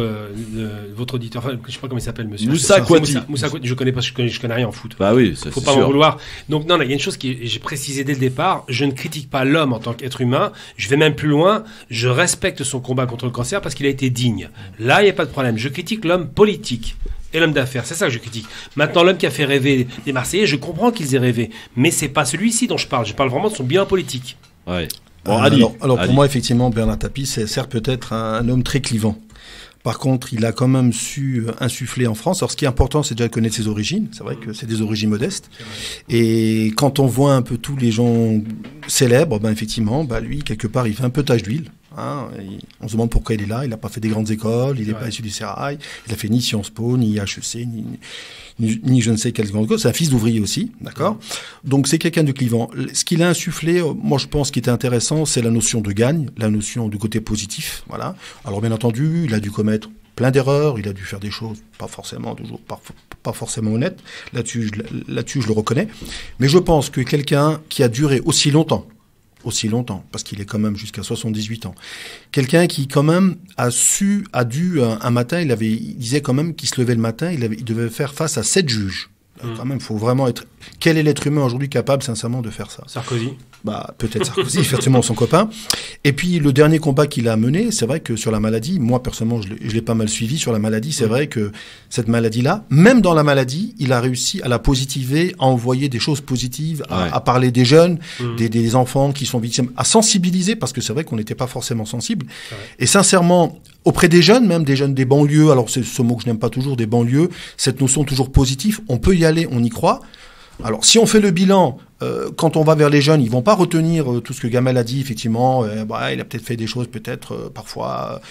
votre auditeur. Enfin, je sais pas comment il s'appelle, monsieur. Moussa Kouati. Moussa Kouati. Je connais pas, je connais rien en foot. Bah oui, c'est faut pas sûr. m'en vouloir. Donc non, il y a une chose que j'ai précisé dès le départ. Je ne critique pas l'homme en tant qu'être humain. Je vais même plus loin. Je respecte son combat contre le cancer parce qu'il a été digne. Là, il n'y a pas de problème. Je critique l'homme politique. Et l'homme d'affaires, c'est ça que je critique. Maintenant, l'homme qui a fait rêver les Marseillais, je comprends qu'ils aient rêvé. Mais c'est pas celui-ci dont je parle. Je parle vraiment de son bilan politique. Ouais. Bon, alors pour moi, effectivement, Bernard Tapie, c'est certes peut-être un homme très clivant. Par contre, il a quand même su insuffler en France. Alors, ce qui est important, c'est déjà de connaître ses origines. C'est vrai que c'est des origines modestes. Et quand on voit un peu tous les gens célèbres, effectivement, lui, quelque part, il fait un peu tache d'huile. On se demande pourquoi il est là. Il n'a pas fait des grandes écoles, il n'est pas issu du Sérail, il n'a fait ni Sciences Po, ni HEC, ni je ne sais quelle grande école. C'est un fils d'ouvrier aussi, d'accord. Donc c'est quelqu'un de clivant. Ce qu'il a insufflé, moi je pense, qui était intéressant, c'est la notion de gagne, la notion du côté positif, voilà. Alors bien entendu, il a dû commettre plein d'erreurs, il a dû faire des choses pas forcément honnêtes. Là-dessus, je le reconnais. Mais je pense que quelqu'un qui a duré aussi longtemps, parce qu'il est quand même jusqu'à 78 ans. Quelqu'un qui, quand même, un matin, il disait quand même qu'il se levait le matin, il devait faire face à 7 juges. Quand même, il faut vraiment être... Quel est l'être humain aujourd'hui capable, sincèrement, de faire ça? Sarkozy. Peut-être Sarkozy, effectivement, son copain. Et puis, le dernier combat qu'il a mené, c'est vrai que sur la maladie, moi, personnellement, je l'ai pas mal suivi sur la maladie. C'est vrai que cette maladie-là, même dans la maladie, il a réussi à la positiver, à envoyer des choses positives, à parler des jeunes, des enfants qui sont victimes, à sensibiliser, parce que c'est vrai qu'on n'était pas forcément sensible. Et sincèrement, auprès des jeunes, même des jeunes des banlieues, alors c'est ce mot que je n'aime pas toujours, des banlieues, cette notion toujours positive, on peut y aller, on y croit. Alors, si on fait le bilan, quand on va vers les jeunes, ils vont pas retenir tout ce que Gamel a dit, effectivement. Il a peut-être fait des choses, peut-être, parfois,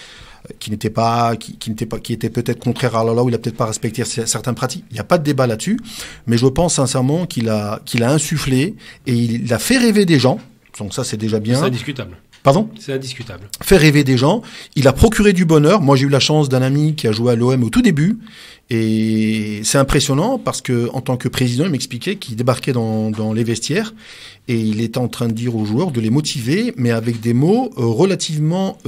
qui étaient peut-être contraires à la loi, ou il a peut-être pas respecté certaines pratiques. Il n'y a pas de débat là-dessus. Mais je pense sincèrement qu'il a insufflé et il a fait rêver des gens. Donc ça, c'est déjà bien. C'est indiscutable. Pardon ? C'est indiscutable. Fait rêver des gens. Il a procuré du bonheur. Moi, j'ai eu la chance d'un ami qui a joué à l'OM au tout début. Et c'est impressionnant parce que, en tant que président, il m'expliquait qu'il débarquait dans les vestiaires et il était en train de dire aux joueurs de les motiver, mais avec des mots relativement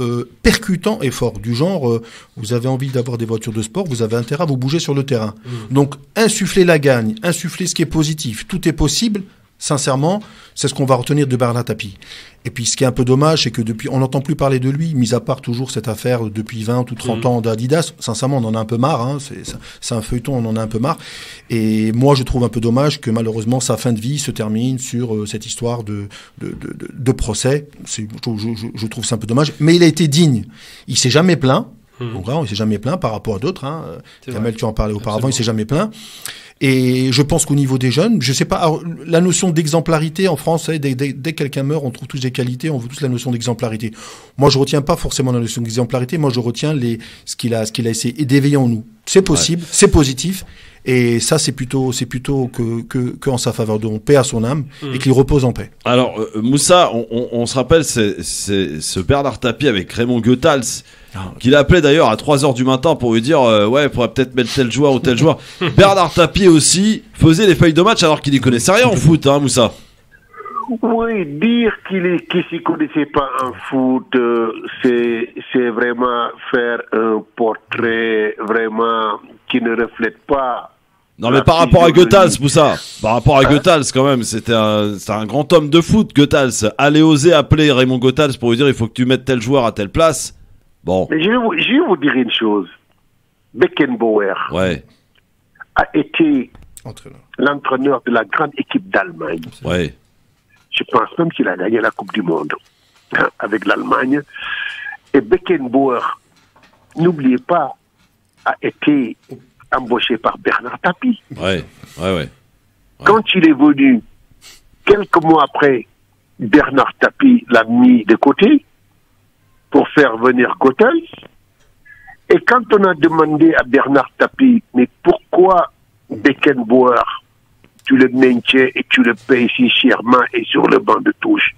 percutants et forts. Du genre, vous avez envie d'avoir des voitures de sport, vous avez intérêt à vous bouger sur le terrain. Donc, insuffler la gagne, insuffler ce qui est positif, tout est possible. Sincèrement, c'est ce qu'on va retenir de Bernard Tapie. Et puis, ce qui est un peu dommage, c'est que depuis, on n'entend plus parler de lui, mis à part toujours cette affaire depuis 20 ou 30 ans d'Adidas. Sincèrement, on en a un peu marre, c'est un feuilleton, on en a un peu marre. Et moi, je trouve un peu dommage que malheureusement, sa fin de vie se termine sur cette histoire de procès. Je trouve ça un peu dommage. Mais il a été digne. Il s'est jamais plaint. Donc, vraiment, il s'est jamais plaint par rapport à d'autres. Kamel, tu en parlais auparavant, il s'est jamais plaint. Et je pense qu'au niveau des jeunes, je sais pas, la notion d'exemplarité en France, dès que quelqu'un meurt, on trouve tous des qualités, on veut tous la notion d'exemplarité. Moi, je retiens pas forcément la notion d'exemplarité, moi, je retiens ce qu'il a essayé d'éveiller en nous. C'est possible, c'est positif. Et ça, c'est plutôt que en sa faveur, donc paix à son âme, et qu'il repose en paix. Alors, Moussa, on se rappelle, c'est ce Bernard Tapie avec Raymond Goethals, qu'il appelait d'ailleurs à 3h du matin pour lui dire il faudrait peut-être mettre tel joueur ou tel joueur. Bernard Tapie aussi faisait les feuilles de match alors qu'il n'y connaissait rien en foot, Moussa. Oui, dire qu'il s'y connaissait pas en foot, c'est vraiment faire un portrait vraiment qui ne reflète pas. Non, mais par rapport à Goethals, Moussa, par rapport à Goethals, quand même, c'était un grand homme de foot, Goethals. Allez oser appeler Raymond Goethals pour lui dire il faut que tu mettes tel joueur à telle place. Bon. Mais je vais vous dire une chose. Beckenbauer a été l'entraîneur de la grande équipe d'Allemagne. Ouais. Je pense même qu'il a gagné la Coupe du Monde avec l'Allemagne. Et Beckenbauer, n'oubliez pas, a été embauché par Bernard Tapie. Ouais. Quand il est venu, quelques mois après, Bernard Tapie l'a mis de côté pour faire venir Goethals. Et quand on a demandé à Bernard Tapie, mais pourquoi Beckenbauer, tu le maintiens et tu le payes si chèrement et sur le banc de touche,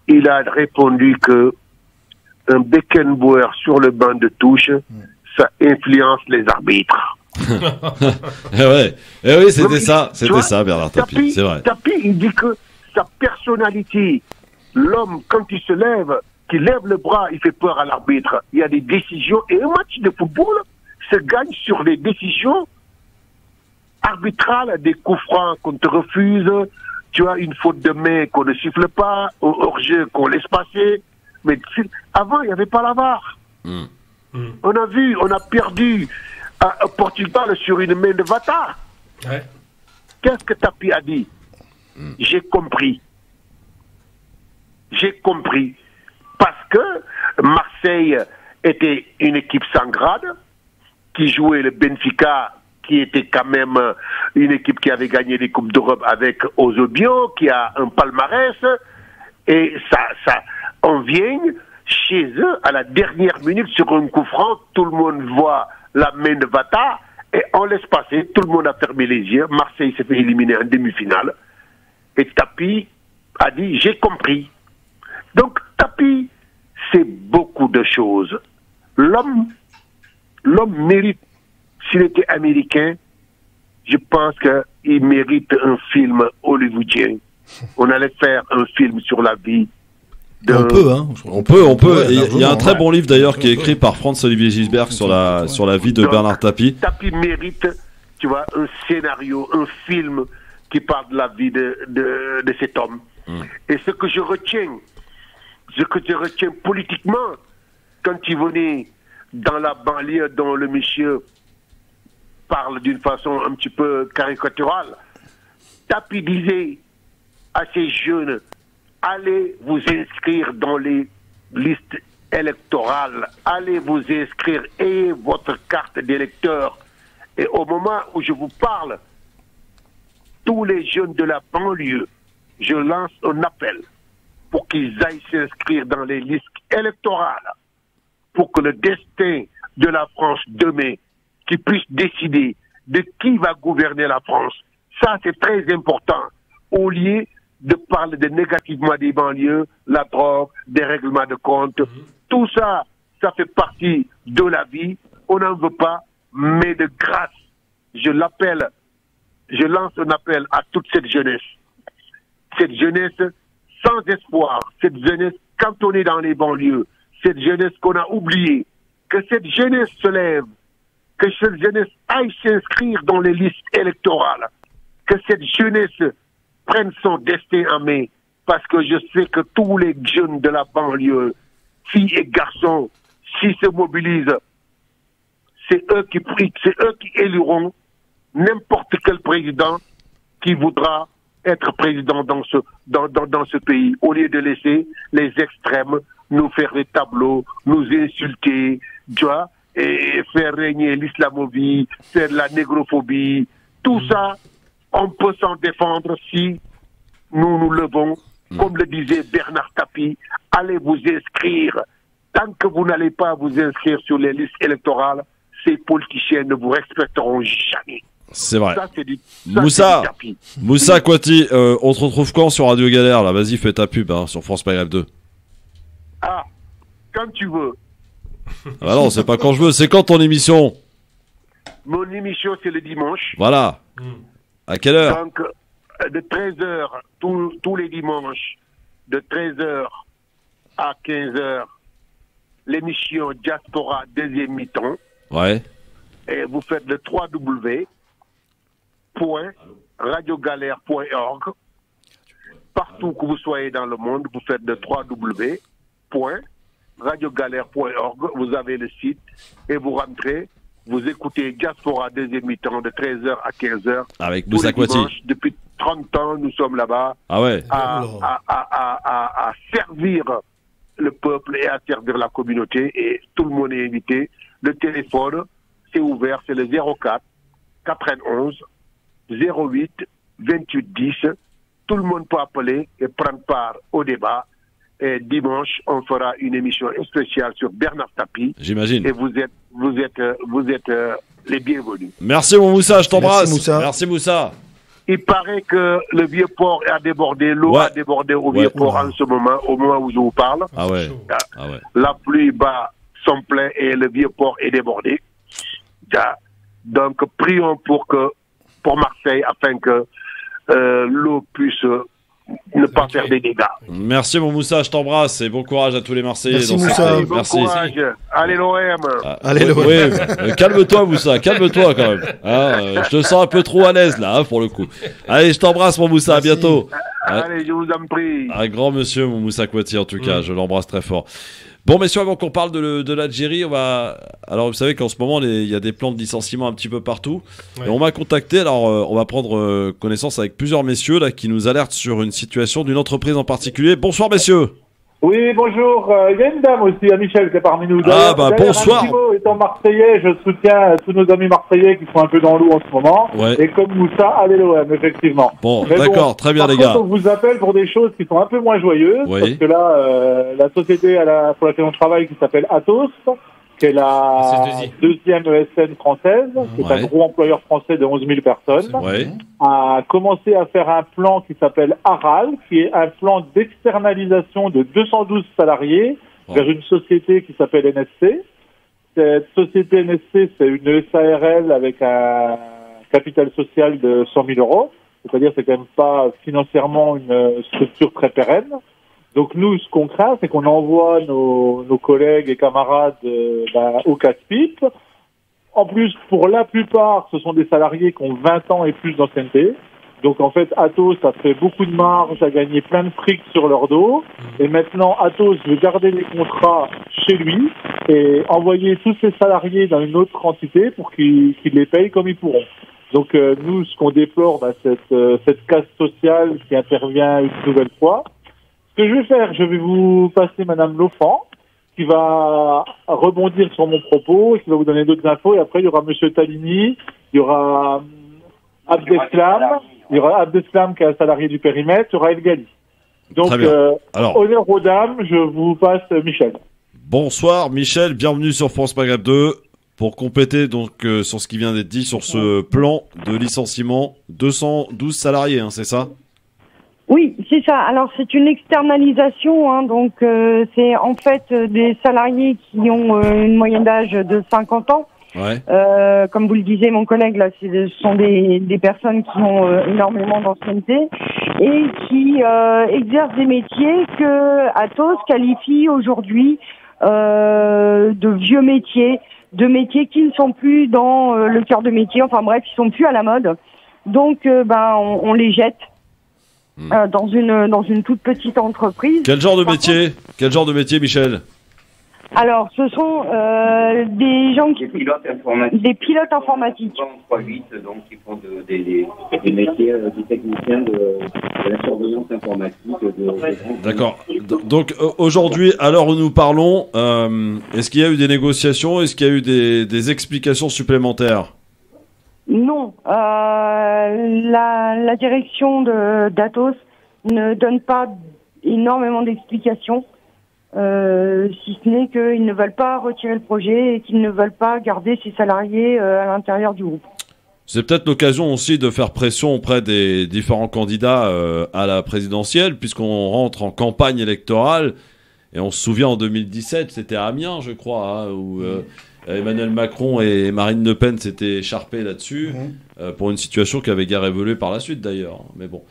il a répondu que un Beckenbauer sur le banc de touche, ça influence les arbitres. Oui, c'était ça, Bernard Tapie, c'est vrai. Tapie, il dit que sa personnalité l'homme, quand il se lève, qu'il lève le bras, il fait peur à l'arbitre. Il y a des décisions. Et un match de football se gagne sur les décisions arbitrales, des coups francs qu'on te refuse, tu as une faute de main qu'on ne siffle pas, au hors-jeu qu'on laisse passer. Mais avant, il n'y avait pas la VAR. On a vu, on a perdu au Portugal sur une main de Vata. Ouais. Qu'est-ce que Tapi a dit? J'ai compris. J'ai compris. Parce que Marseille était une équipe sans grade, qui jouait le Benfica, qui était quand même une équipe qui avait gagné des Coupes d'Europe avec Ozobio, qui a un palmarès, et ça, on vient chez eux à la dernière minute sur un coup franc, tout le monde voit la main de Vata, et on laisse passer, tout le monde a fermé les yeux, Marseille s'est fait éliminer en demi-finale, et Tapi a dit, j'ai compris. Donc Tapi, c'est beaucoup de choses. L'homme mérite, s'il était américain, je pense qu'il mérite un film hollywoodien. On allait faire un film sur la vie. On peut, hein. On peut. Il y a un très bon livre d'ailleurs qui est écrit par Franz-Olivier Gisberg sur la vie de Bernard Tapie. Tapie mérite, tu vois, un scénario, un film qui parle de la vie de cet homme. Et ce que je retiens politiquement, quand il venait dans la banlieue dont le monsieur parle d'une façon un petit peu caricaturale, Tapi disait à ces jeunes, allez vous inscrire dans les listes électorales, allez vous inscrire, ayez votre carte d'électeur. Et au moment où je vous parle, tous les jeunes de la banlieue, je lance un appel pour qu'ils aillent s'inscrire dans les listes électorales, pour que le destin de la France demain, qui puisse décider de qui va gouverner la France. Ça, c'est très important. Au lieu de parler de négativement des banlieues, la drogue, des règlements de compte, tout ça, ça fait partie de la vie. On n'en veut pas, mais de grâce, je lance un appel à toute cette jeunesse. Cette jeunesse sans espoir, cette jeunesse cantonnée dans les banlieues, cette jeunesse qu'on a oubliée, que cette jeunesse se lève, que cette jeunesse aille s'inscrire dans les listes électorales, que cette jeunesse prenne son destin en main, parce que je sais que tous les jeunes de la banlieue, filles et garçons, s'ils se mobilisent, c'est eux qui éliront n'importe quel président qui voudra être président dans ce pays, au lieu de laisser les extrêmes nous faire des tableaux, nous insulter, tu vois, et faire régner l'islamophobie, faire la négrophobie. Tout ça, on peut s'en défendre si nous nous levons, comme le disait Bernard Tapie, allez vous inscrire. Tant que vous n'allez pas vous inscrire sur les listes électorales, ces politiciens ne vous respecteront jamais. C'est vrai. Ça, Moussa Kouati, on te retrouve quand sur Radio Galère là? Vas-y, fais ta pub sur France Maghreb 2. Ah, quand tu veux. Ah bah non, c'est pas quand je veux, c'est quand ton émission? Mon émission, c'est le dimanche. Voilà. À quelle heure? Donc, de 13h, tous les dimanches, de 13h à 15h, l'émission Diaspora deuxième mi-temps. Ouais. Et vous faites le www.radiogalère.org. Partout que vous soyez dans le monde, vous faites le www.radiogalère.org. Vous avez le site et vous rentrez. Vous écoutez Diaspora deuxième mi-temps de 13h à 15h. Avec Moussa Kouati. Depuis 30 ans, nous sommes là-bas. Ah ouais. À servir le peuple et à servir la communauté. Et tout le monde est invité. Le téléphone, c'est ouvert, c'est le 04 91 08 28 10. Tout le monde peut appeler et prendre part au débat. Et dimanche, on fera une émission spéciale sur Bernard Tapie. J'imagine. Et vous êtes les bienvenus. Merci mon Moussa, je t'embrasse. Merci Moussa. Il paraît que le Vieux-Port a débordé, l'eau a débordé au Vieux-Port en ce moment, au moment où je vous parle. Ah ouais. La pluie bat son plein et le Vieux-Port est débordé. Donc prions pour Marseille afin que l'eau puisse ne pas faire des dégâts. Merci mon Moussa, je t'embrasse et bon courage à tous les Marseillais. Merci dans Moussa. cette... Bon Merci. courage. Allez l'OM. Allez, oui, calme-toi Moussa, calme-toi quand même. Je te sens un peu trop à l'aise là, pour le coup. Allez, je t'embrasse mon Moussa, Merci. à bientôt. Allez, je vous en prie. Un grand monsieur, mon Moussa Kouati, en tout cas, je l'embrasse très fort. Bon, messieurs, avant qu'on parle de l'Algérie, on va. Alors, vous savez qu'en ce moment, il y a des plans de licenciement un petit peu partout. Ouais. Et on m'a contacté. Alors, on va prendre connaissance avec plusieurs messieurs là qui nous alertent sur une situation d'une entreprise en particulier. Bonsoir, messieurs. Oui, bonjour. Il y a une dame aussi, Michel, qui est parmi nous. Ah, bah, bonsoir. Étant marseillais, je soutiens tous nos amis marseillais qui sont un peu dans l'eau en ce moment. Ouais. Et comme Moussa, allez l'OM, effectivement. Bon, d'accord, très bien, les gars. On vous appelle pour des choses qui sont un peu moins joyeuses. Oui. Parce que là, la société pour laquelle on travaille, qui s'appelle Atos, qui est la deuxième ESN française, qui est un gros employeur français de 11 000 personnes, a commencé à faire un plan qui s'appelle ARAL, qui est un plan d'externalisation de 212 salariés vers une société qui s'appelle NSC. Cette société NSC, c'est une SARL avec un capital social de 100 000 euros. C'est-à-dire, c'est quand même pas financièrement une structure très pérenne. Donc nous, ce qu'on craint, c'est qu'on envoie nos collègues et camarades au casse-pipe. En plus, pour la plupart, ce sont des salariés qui ont 20 ans et plus d'ancienneté. Donc en fait, Atos a fait beaucoup de marge, a gagné plein de fric sur leur dos. Et maintenant, Atos veut garder les contrats chez lui et envoyer tous ses salariés dans une autre entité pour qu'ils les payent comme ils pourront. Donc nous, ce qu'on déplore, cette casse sociale qui intervient une nouvelle fois. Ce que je vais faire, je vais vous passer Madame Lofan, qui va rebondir sur mon propos et qui va vous donner d'autres infos. Et après, il y aura Monsieur Talini, il y aura Abdeslam qui est un salarié du périmètre, il y aura El Ghali. Donc, honneur aux dames, je vous passe Michel. Bonsoir Michel, bienvenue sur France Maghreb 2. Pour compléter donc sur ce qui vient d'être dit sur ce plan de licenciement, 212 salariés, c'est ça ? Oui, c'est ça. Alors c'est une externalisation, donc c'est en fait des salariés qui ont une moyenne d'âge de 50 ans. Ouais. Comme vous le disiez, mon collègue, là, ce sont des personnes qui ont énormément d'ancienneté et qui exercent des métiers que Atos qualifie aujourd'hui de vieux métiers, de métiers qui ne sont plus dans le cœur de métier. Enfin bref, ils sont plus à la mode. Donc, on les jette. Dans une toute petite entreprise. Quel genre de métier ? Quel genre de métier, Michel ? Alors, ce sont des gens qui... Des pilotes informatiques. 3-8, donc qui font des métiers du technicien de la surveillance informatique. D'accord. Donc, aujourd'hui, à l'heure où nous parlons, est-ce qu'il y a eu des négociations ? Est-ce qu'il y a eu des explications supplémentaires ? Non, la direction d'Atos ne donne pas énormément d'explications, si ce n'est qu'ils ne veulent pas retirer le projet et qu'ils ne veulent pas garder ses salariés à l'intérieur du groupe. C'est peut-être l'occasion aussi de faire pression auprès des différents candidats à la présidentielle, puisqu'on rentre en campagne électorale, et on se souvient en 2017, c'était à Amiens, je crois, où... Emmanuel Macron et Marine Le Pen s'étaient écharpés là-dessus pour une situation qui avait guère évolué par la suite d'ailleurs. Mais bon.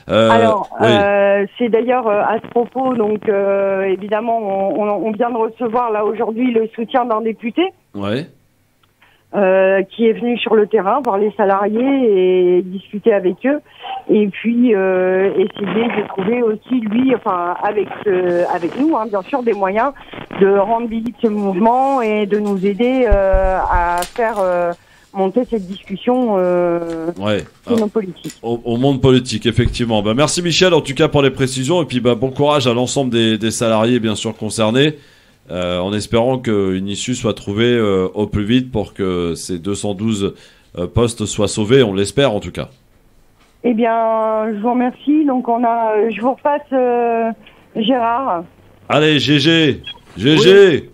C'est d'ailleurs à ce propos, donc évidemment, on vient de recevoir là aujourd'hui le soutien d'un député. Ouais. Qui est venu sur le terrain voir les salariés et discuter avec eux et puis essayer de trouver aussi lui, avec nous, bien sûr, des moyens de rendre visible ce mouvement et de nous aider à faire monter cette discussion politique. Au monde politique, effectivement. Merci Michel, en tout cas pour les précisions et puis bon courage à l'ensemble des salariés bien sûr concernés. En espérant qu'une issue soit trouvée au plus vite pour que ces 212 postes soient sauvés, on l'espère en tout cas. Eh bien, je vous remercie. Donc je vous repasse Gérard. Allez, GG. Oui.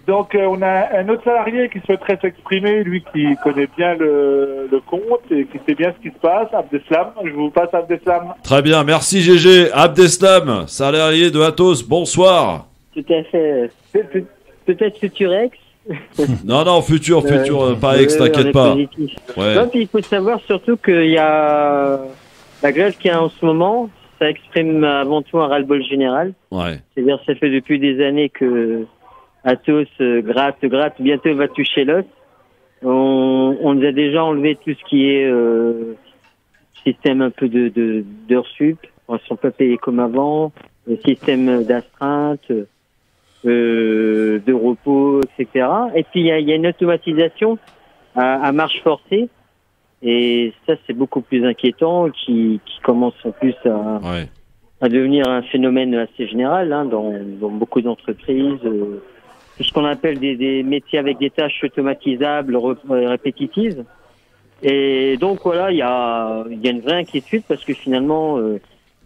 Donc on a un autre salarié qui souhaiterait s'exprimer, lui qui connaît bien le compte et qui sait bien ce qui se passe, Abdeslam. Je vous passe Abdeslam. Très bien, merci GG. Abdeslam, salarié de Atos, bonsoir. Tout à fait. Peut-être Futurex. Non, futur, pas ex, t'inquiète pas. Ouais. Donc, il faut savoir surtout qu'il y a la grève qu'il y a en ce moment. ça exprime avant tout un ras-le-bol général. Ouais. C'est-à-dire, ça fait depuis des années que Atos gratte, bientôt va toucher l'os. On nous a déjà enlevé tout ce qui est système un peu d'heures sup. Ils ne sont pas payés comme avant. Le système d'astreinte, de repos, etc. Et puis, il y a une automatisation à marche forcée. Et ça, c'est beaucoup plus inquiétant, qui commence en plus à devenir un phénomène assez général dans beaucoup d'entreprises. C'est ce qu'on appelle des métiers avec des tâches automatisables, répétitives. Et donc voilà, il y a une vraie inquiétude parce que finalement,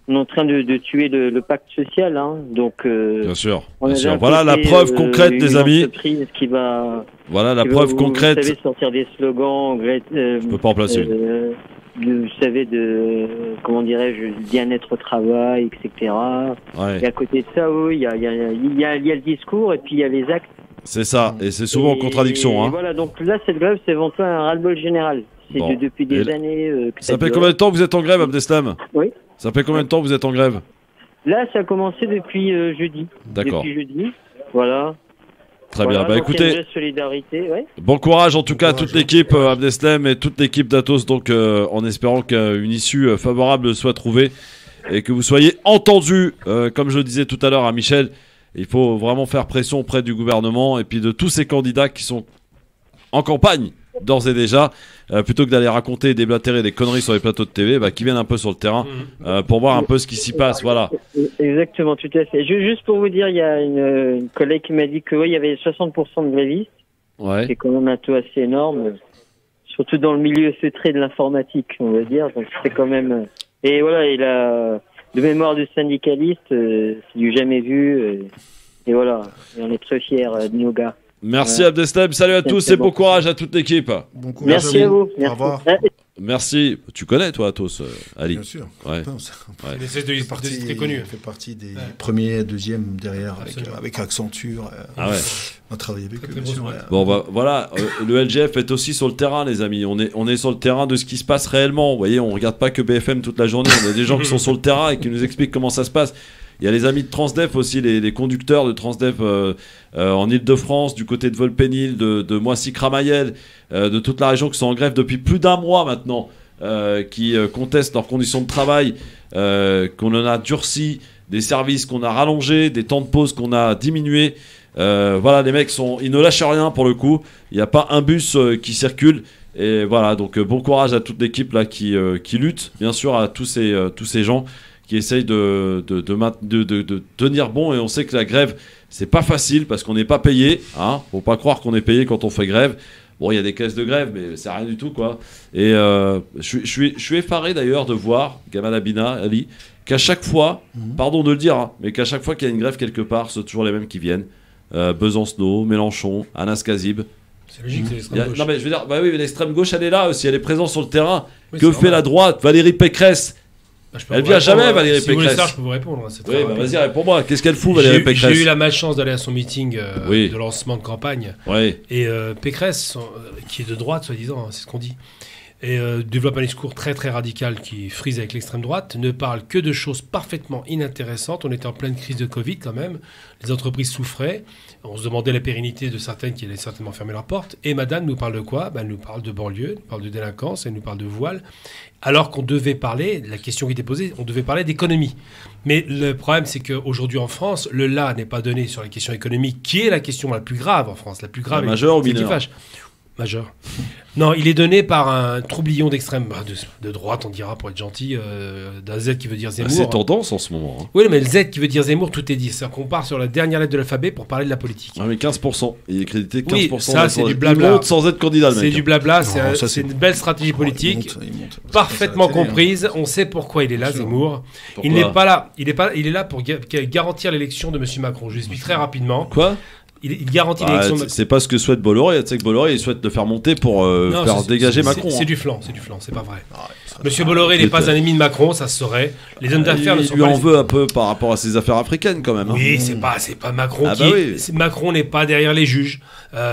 on est en train de tuer le pacte social. Donc, bien sûr. Voilà la preuve concrète, les amis. Voilà la preuve concrète. Vous savez, sortir des slogans. Je peux pas en placer une. Vous savez, comment dirais-je, bien-être au travail, etc. Ouais. Et à côté de ça, il y a le discours et puis il y a les actes. C'est ça, et c'est souvent en contradiction. Et voilà, donc là, cette grève, c'est avant tout un ras-le-bol général. C'est depuis des années que ça fait combien de temps que vous êtes en grève, Abdeslam? Oui. Ça fait combien de temps que vous êtes en grève? Là, ça a commencé depuis jeudi. D'accord. Depuis jeudi, voilà. Très bien, écoutez, solidarité, bon courage en tout cas à toute l'équipe Abdeslam et toute l'équipe d'Atos, donc en espérant qu'une issue favorable soit trouvée et que vous soyez entendus, comme je le disais tout à l'heure à Michel, il faut vraiment faire pression auprès du gouvernement et puis de tous ces candidats qui sont en campagne d'ores et déjà, plutôt que d'aller raconter et déblatérer des conneries sur les plateaux de TV, qui viennent un peu sur le terrain pour voir un peu ce qui s'y passe. Voilà. Exactement, tout à fait. Juste pour vous dire, il y a une collègue qui m'a dit que il y avait 60% de grévistes. Ouais. C'est quand même un taux assez énorme, surtout dans le milieu feutré de l'informatique, on va dire. Donc c'est quand même. Et voilà, il a de mémoire de syndicaliste, c'est du jamais vu. Et voilà, et on est très fiers de nos gars. Merci Abdeslam, salut à tous et bon courage à toute l'équipe. Bon courage. Merci à vous. Au revoir. Merci. Tu connais toi Atos, Ali? Bien sûr. Ouais. C'est très connu. Il fait partie des premiers, deuxièmes derrière avec Accenture. On a travaillé avec eux. Bon voilà, le LGF est aussi sur le terrain, les amis. On est sur le terrain de ce qui se passe réellement. Vous voyez, on regarde pas que BFM toute la journée. On a des gens qui sont sur le terrain et qui nous expliquent comment ça se passe. Il y a les amis de Transdev aussi, les conducteurs de Transdev en Ile-de-France, du côté de Volpénil, de Moissy-Cramayel, de toute la région qui sont en grève depuis plus d'un mois maintenant, qui contestent leurs conditions de travail, qu'on en a durci, des services qu'on a rallongés, des temps de pause qu'on a diminués. Voilà, les mecs ils ne lâchent rien pour le coup. Il n'y a pas un bus qui circule. Et voilà, donc bon courage à toute l'équipe là qui lutte, bien sûr à tous ces gens qui essayent de tenir bon. Et on sait que la grève, c'est pas facile parce qu'on n'est pas payé. Faut pas croire qu'on est payé quand on fait grève. Bon, il y a des caisses de grève, mais c'est rien du tout, quoi. Et je suis effaré d'ailleurs de voir, Gamal Abina, Ali, qu'à chaque fois, pardon de le dire, mais qu'à chaque fois qu'il y a une grève quelque part, c'est toujours les mêmes qui viennent. Besancenot, Mélenchon, Anas Kazib. C'est logique, c'est l'extrême gauche. Non, mais je veux dire, oui, mais l'extrême gauche, elle est là aussi, elle est présente sur le terrain. Oui, que fait la droite? Valérie Pécresse. Elle vient jamais, Valérie Pécresse. Si vous voulez ça, je peux vous répondre. Oui, vas-y, réponds-moi. Qu'est-ce qu'elle fout, Valérie Pécresse? J'ai eu la malchance d'aller à son meeting de lancement de campagne. Oui. Et Pécresse, qui est de droite, soi-disant, c'est ce qu'on dit, et développe un discours très très radical qui frise avec l'extrême droite, ne parle que de choses parfaitement inintéressantes. On était en pleine crise de Covid quand même, les entreprises souffraient, on se demandait la pérennité de certaines qui allaient certainement fermer leurs portes, et madame nous parle de quoi? Elle nous parle de banlieue, elle nous parle de délinquance, elle nous parle de voile, alors qu'on devait parler, la question qui était posée, on devait parler d'économie. Mais le problème, c'est qu'aujourd'hui en France, le là n'est pas donné sur la question économique, qui est la question la plus grave en France, la plus grave. Majeure ou mineure? Majeur. Non, il est donné par un troublion d'extrême de droite, on dira, pour être gentil, d'un Z qui veut dire Zemmour. C'est tendance en ce moment. Oui, mais le Z qui veut dire Zemmour, tout est dit. C'est-à-dire qu'on part sur la dernière lettre de l'alphabet pour parler de la politique. Ah, mais 15%. Il est crédité 15%. Oui, ça, c'est du blabla. Il monte sans être candidat, le mec. C'est du blabla, c'est une belle stratégie politique, il monte. Parfaitement comprise. On sait pourquoi il est là, Zemmour. Il n'est pas là. Il est là pour garantir l'élection de M. Macron. Je vous explique très rapidement. Quoi? Il garantit l'élection de Macron. C'est pas ce que souhaite Bolloré. Tu sais que Bolloré, il souhaite le faire monter pour faire dégager Macron. C'est du flanc, c'est pas vrai. Monsieur Bolloré n'est pas un ennemi de Macron, ça se saurait. Les hommes d'affaires ne sont pas... Il lui en veut un peu par rapport à ses affaires africaines, quand même. Oui, c'est pas Macron qui... Macron n'est pas derrière les juges.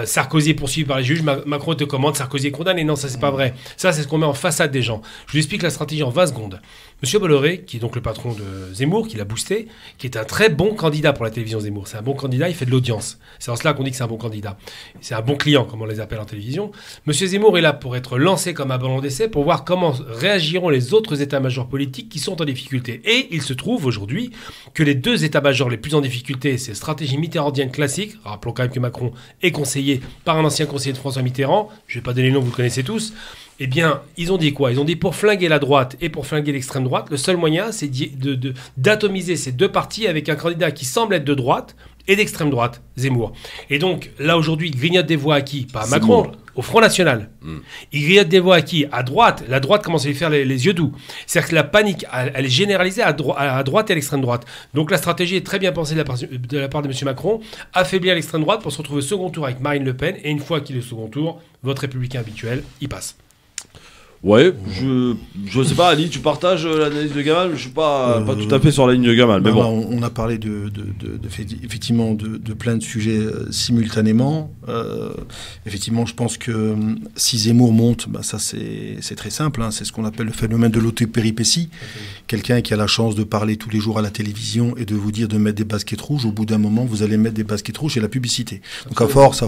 Sarkozy est poursuivi par les juges. Macron te commande, Sarkozy est condamné. Non, ça, c'est pas vrai. Ça, c'est ce qu'on met en façade des gens. Je vous explique la stratégie en 20 secondes. Monsieur Bolloré, qui est donc le patron de Zemmour, qui l'a boosté, qui est un très bon candidat pour la télévision Zemmour. C'est un bon candidat, il fait de l'audience. C'est en cela qu'on dit que c'est un bon candidat. C'est un bon client, comme on les appelle en télévision. Monsieur Zemmour est là pour être lancé comme un ballon d'essai, pour voir comment réagiront les autres états-majors politiques qui sont en difficulté. Et il se trouve aujourd'hui que les 2 états-majors les plus en difficulté, c'est stratégie mitterrandienne classique. Rappelons quand même que Macron est conseillé par un ancien conseiller de François Mitterrand. Je ne vais pas donner le nom, vous le connaissez tous. Eh bien, ils ont dit quoi? Ils ont dit pour flinguer la droite et pour flinguer l'extrême droite, le seul moyen, c'est d'atomiser ces 2 partis avec un candidat qui semble être de droite et d'extrême droite, Zemmour. Et donc, là, aujourd'hui, il grignote des voix à qui? Pas à Macron, au Front National. Il grignote des voix à qui? À droite. La droite commence à lui faire les yeux doux. C'est-à-dire que la panique, elle est généralisée à droite et à l'extrême droite. Donc, la stratégie est très bien pensée de la part de M. Macron. Affaiblir l'extrême droite pour se retrouver au second tour avec Marine Le Pen. Et une fois qu'il est au second tour, vote républicain habituel, il passe. Ouais, je sais pas, Ali, tu partages l'analyse de Gamal? Je suis pas tout à fait sur la ligne de Gamal, mais bon. On a parlé effectivement de plein de sujets simultanément. Effectivement, je pense que si Zemmour monte, ça c'est très simple. C'est ce qu'on appelle le phénomène de l'autopéripétie. Quelqu'un qui a la chance de parler tous les jours à la télévision et de vous dire de mettre des baskets rouges, au bout d'un moment, vous allez mettre des baskets rouges et la publicité. Donc à force,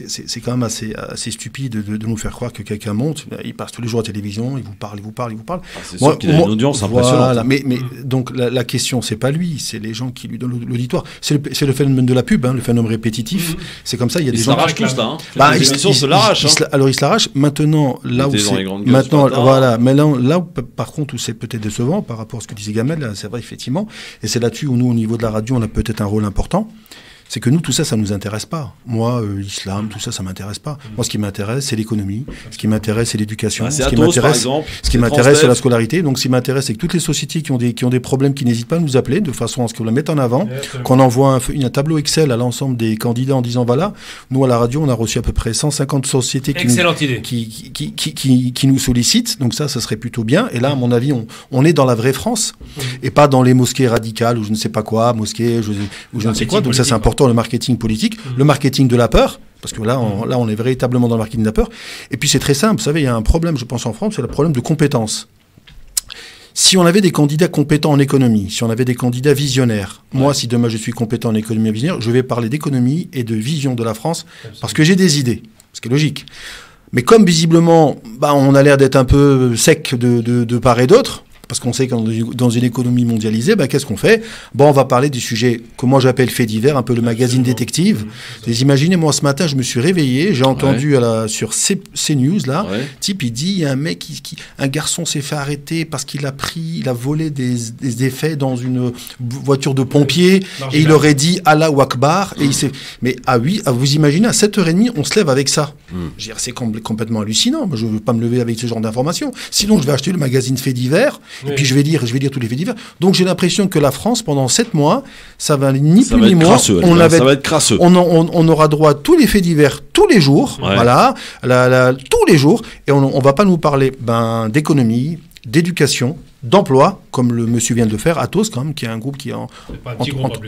c'est quand même assez stupide de nous faire croire que quelqu'un monte. Il passe tous les jours à la télévision, il vous parle. C'est sûr qu'il a une audience impressionnante. Voilà, mais donc la question, c'est pas lui, c'est les gens qui lui donnent l'auditoire. C'est le phénomène de la pub, le phénomène répétitif. C'est comme ça, il y a des gens qui tous là. L'émission se l'arrache. Alors ils se l'arrachent. Maintenant, là où c'est, voilà. Mais là, par contre, où c'est peut-être décevant par rapport à ce que disait Gamel, c'est vrai effectivement, et c'est là-dessus où nous, au niveau de la radio, on a peut-être un rôle important. C'est que nous, tout ça, ça nous intéresse pas. Moi, l'islam, tout ça, ça m'intéresse pas. Moi, ce qui m'intéresse, c'est l'économie. Ce qui m'intéresse, c'est l'éducation. Ce qui m'intéresse, c'est la scolarité. Donc, ce qui m'intéresse, c'est que toutes les sociétés qui ont des problèmes, qui n'hésitent pas à nous appeler, de façon à ce qu'on la mette en avant, qu'on envoie un tableau Excel à l'ensemble des candidats en disant, voilà, nous, à la radio, on a reçu à peu près 150 sociétés qui nous sollicitent. Donc ça serait plutôt bien. Et là, à mon avis, on est dans la vraie France et pas dans les mosquées radicales ou je ne sais pas quoi, mosquées, ou je ne sais quoi. Donc ça, c'est important. Le marketing politique, le marketing de la peur, parce que là, on est véritablement dans le marketing de la peur. Et puis c'est très simple, vous savez, il y a un problème, je pense, en France, c'est le problème de compétence. Si on avait des candidats compétents en économie, si on avait des candidats visionnaires, moi, si demain je suis compétent en économie et visionnaire, je vais parler d'économie et de vision de la France, parce que j'ai des idées, ce qui est logique. Mais comme visiblement, on a l'air d'être un peu sec de part et d'autre, parce qu'on sait que dans une économie mondialisée, qu'est-ce qu'on fait? On va parler des sujets que moi j'appelle faits divers, un peu le magazine détective. Vous imaginez, moi ce matin, je me suis réveillé, j'ai entendu sur CNews, type, il dit, il y a un mec, un garçon s'est fait arrêter parce qu'il a volé des effets dans une voiture de pompiers, et il aurait dit Allahu Akbar, et il s'est... Mais vous imaginez, à 7h30, on se lève avec ça. C'est complètement hallucinant. Moi, je ne veux pas me lever avec ce genre d'informations. Sinon, je vais acheter le magazine faits divers. Et puis je vais dire tous les faits divers. Donc j'ai l'impression que la France, pendant 7 mois, ça va ni plus ni moins. Ça va être crasseux. On aura droit à tous les faits divers tous les jours. Voilà, tous les jours. Et on va pas nous parler d'économie, d'éducation, d'emploi, comme le monsieur vient de le faire, Atos, quand même, qui est un groupe qui,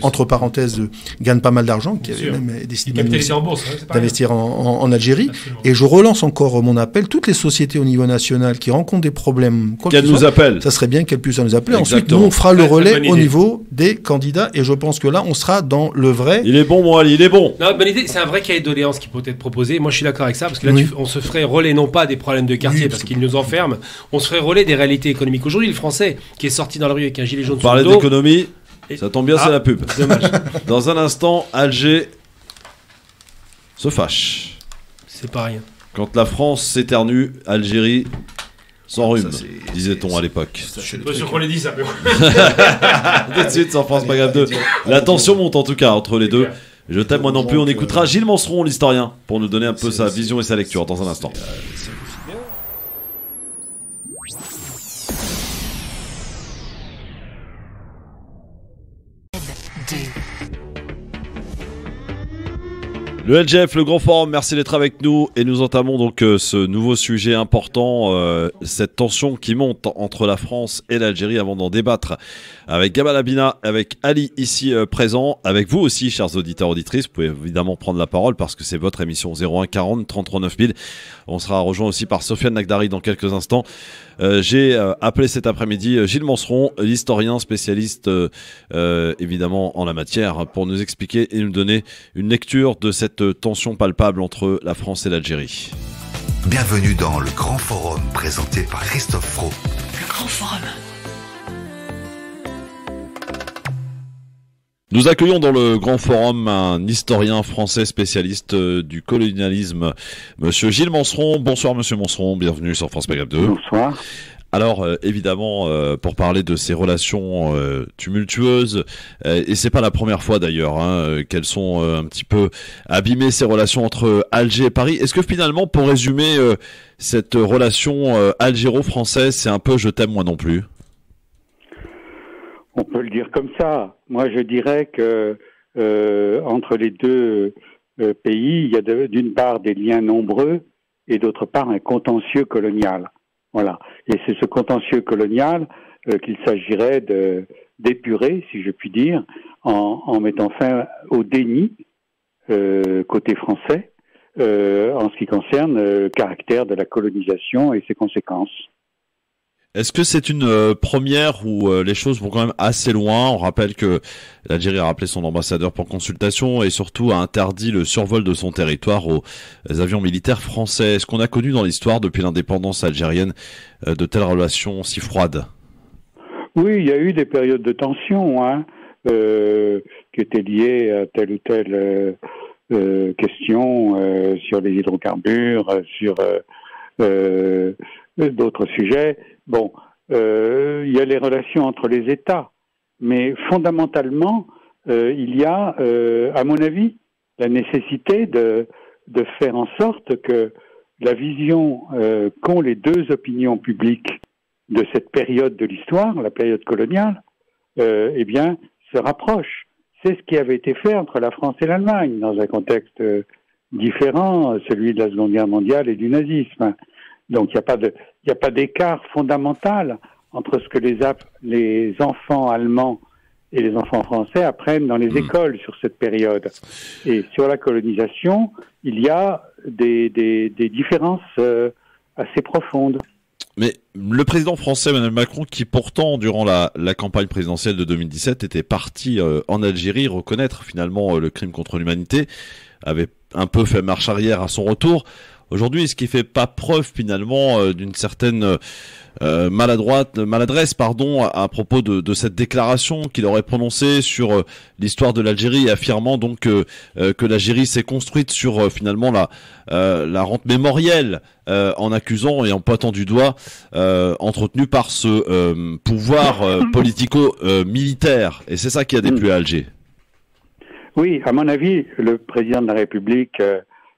entre parenthèses, gagne pas mal d'argent, qui avait même décidé d'investir en Algérie. Absolument. Et je relance encore mon appel, toutes les sociétés au niveau national qui rencontrent des problèmes, qu'elles nous appellent. Ça serait bien qu'elles puissent nous appeler. Exactement. Ensuite, nous, on fera le relais au niveau des candidats, et je pense que là, on sera dans le vrai. Il est bon, moi, il est bon. Non, bonne idée. C'est un vrai cahier de doléances qui peut être proposé. Moi, je suis d'accord avec ça, parce que là, on se ferait relais non pas des problèmes de quartier, parce qu'ils nous enferment, on se ferait relais des réalités économiques. Aujourd'hui, le Français qui est sorti dans la rue avec un gilet jaune sur le dos. On parlait d'économie, ça tombe bien, c'est la pub. Dommage. Dans un instant, Alger se fâche. C'est pas rien. Quand la France s'éternue, Algérie s'enrhume, disait-on à l'époque. Je suis pas sûr qu'on l'ait dit ça, mais tout de suite sur France Maghreb 2. La tension monte en tout cas entre les deux. Je t'aime moi non plus. On écoutera Gilles Manceron, l'historien, pour nous donner un peu sa vision et sa lecture dans un instant. Le LGF, le grand forum, merci d'être avec nous et nous entamons donc ce nouveau sujet important, cette tension qui monte entre la France et l'Algérie, avant d'en débattre avec Gamal Abina, avec Ali ici présent, avec vous aussi chers auditeurs, auditrices. Vous pouvez évidemment prendre la parole parce que c'est votre émission 01 40 33 9000. On sera rejoint aussi par Sofiane Nagdari dans quelques instants. J'ai appelé cet après-midi Gilles Manceron, l'historien spécialiste évidemment en la matière, pour nous expliquer et nous donner une lecture de cette tension palpable entre la France et l'Algérie. Bienvenue dans le Grand Forum, présenté par Christophe Fro. Le Grand Forum. Nous accueillons dans le Grand Forum un historien français spécialiste du colonialisme, Monsieur Gilles Manceron. Bonsoir Monsieur Manceron, bienvenue sur France Maghreb 2. Bonsoir. Alors évidemment, pour parler de ces relations tumultueuses, et c'est pas la première fois d'ailleurs qu'elles sont un petit peu abîmées, ces relations entre Alger et Paris. Est-ce que finalement, pour résumer cette relation algéro-française, c'est un peu je t'aime moi non plus? On peut le dire comme ça. Moi, je dirais que entre les deux pays, il y a d'une part des liens nombreux et d'autre part un contentieux colonial. Voilà. Et c'est ce contentieux colonial qu'il s'agirait d'épurer, si je puis dire, en mettant fin au déni côté français en ce qui concerne le caractère de la colonisation et ses conséquences. Est-ce que c'est une première où les choses vont quand même assez loin? On rappelle que l'Algérie a rappelé son ambassadeur pour consultation et surtout a interdit le survol de son territoire aux avions militaires français. Est-ce qu'on a connu dans l'histoire, depuis l'indépendance algérienne, de telles relations si froides? Oui, il y a eu des périodes de tension qui étaient liées à telle ou telle question sur les hydrocarbures, sur d'autres sujets. Bon, il y a les relations entre les États, mais fondamentalement, il y a, à mon avis, la nécessité de faire en sorte que la vision qu'ont les deux opinions publiques de cette période de l'histoire, la période coloniale, eh bien, se rapproche. C'est ce qui avait été fait entre la France et l'Allemagne, dans un contexte différent, celui de la Seconde Guerre mondiale et du nazisme. Donc, il n'y a pas d'écart fondamental entre ce que les enfants allemands et les enfants français apprennent dans les écoles sur cette période. Et sur la colonisation, il y a des différences assez profondes. Mais le président français Emmanuel Macron, qui pourtant, durant la campagne présidentielle de 2017, était parti en Algérie reconnaître finalement le crime contre l'humanité, avait un peu fait marche arrière à son retour. Aujourd'hui, est-ce qu'il fait pas preuve finalement d'une certaine maladresse, à propos de cette déclaration qu'il aurait prononcée sur l'histoire de l'Algérie, affirmant donc que l'Algérie s'est construite sur finalement la rente mémorielle, en accusant et en pointant du doigt entretenu par ce pouvoir politico-militaire, et c'est ça qui a déplu à Alger. Oui, à mon avis, le président de la République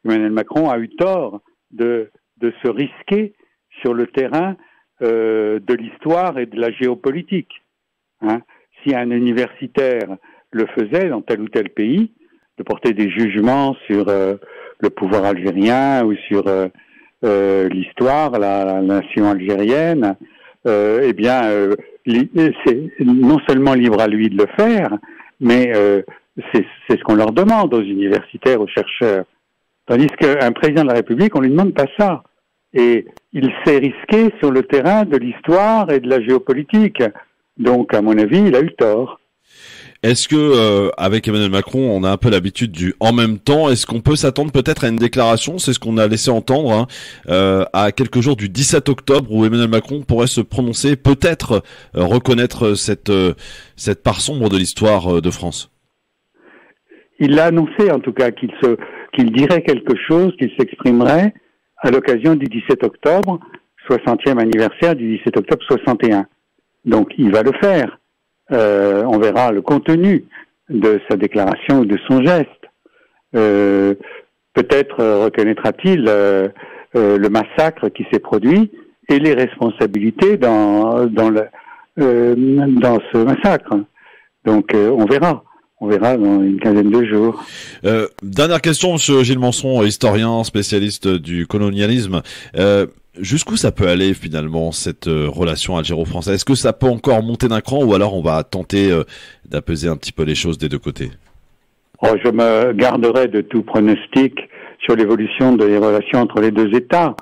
Emmanuel Macron a eu tort de se risquer sur le terrain de l'histoire et de la géopolitique. Si un universitaire le faisait dans tel ou tel pays, de porter des jugements sur le pouvoir algérien ou sur l'histoire, la nation algérienne, eh bien, c'est non seulement libre à lui de le faire, mais c'est ce qu'on leur demande aux universitaires, aux chercheurs. Tandis qu'un président de la République, on lui demande pas ça. Et il s'est risqué sur le terrain de l'histoire et de la géopolitique. Donc, à mon avis, il a eu tort. Est-ce que, avec Emmanuel Macron, on a un peu l'habitude du « en même temps », est-ce qu'on peut s'attendre peut-être à une déclaration, c'est ce qu'on a laissé entendre, à quelques jours du 17 octobre, où Emmanuel Macron pourrait se prononcer, peut-être reconnaître cette part sombre de l'histoire de France? Il l'a annoncé, en tout cas, qu'il dirait quelque chose, qu'il s'exprimerait à l'occasion du 17 octobre, 60e anniversaire du 17 octobre 61. Donc, il va le faire. On verra le contenu de sa déclaration ou de son geste. Peut-être reconnaîtra-t-il le massacre qui s'est produit et les responsabilités dans ce massacre. Donc, on verra. On verra dans une quinzaine de jours. Dernière question, monsieur Gilles Manceron, historien, spécialiste du colonialisme. Jusqu'où ça peut aller finalement cette relation algéro-française? Est-ce que ça peut encore monter d'un cran ou alors on va tenter d'apaiser un petit peu les choses des deux côtés? Je me garderai de tout pronostic sur l'évolution des relations entre les deux États.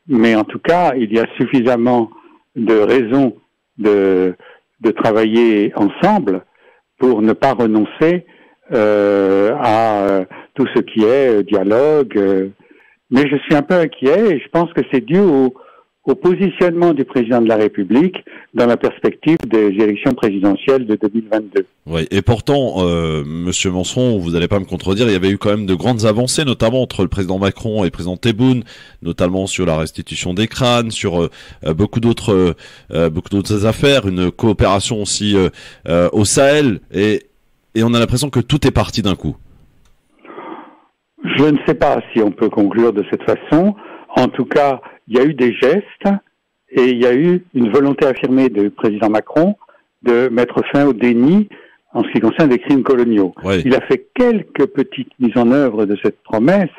mais en tout cas, il y a suffisamment de raisons de travailler ensemble pour ne pas renoncer à tout ce qui est dialogue. Mais je suis un peu inquiet et je pense que c'est dû au positionnement du président de la République dans la perspective des élections présidentielles de 2022. Oui, et pourtant, Monsieur Manson, vous n'allez pas me contredire, il y avait eu quand même de grandes avancées, notamment entre le président Macron et le président Tebboune, notamment sur la restitution des crânes, sur beaucoup d'autres affaires, une coopération aussi au Sahel, et on a l'impression que tout est parti d'un coup. Je ne sais pas si on peut conclure de cette façon. En tout cas, il y a eu des gestes et il y a eu une volonté affirmée du président Macron de mettre fin au déni en ce qui concerne les crimes coloniaux. Oui. Il a fait quelques petites mises en œuvre de cette promesse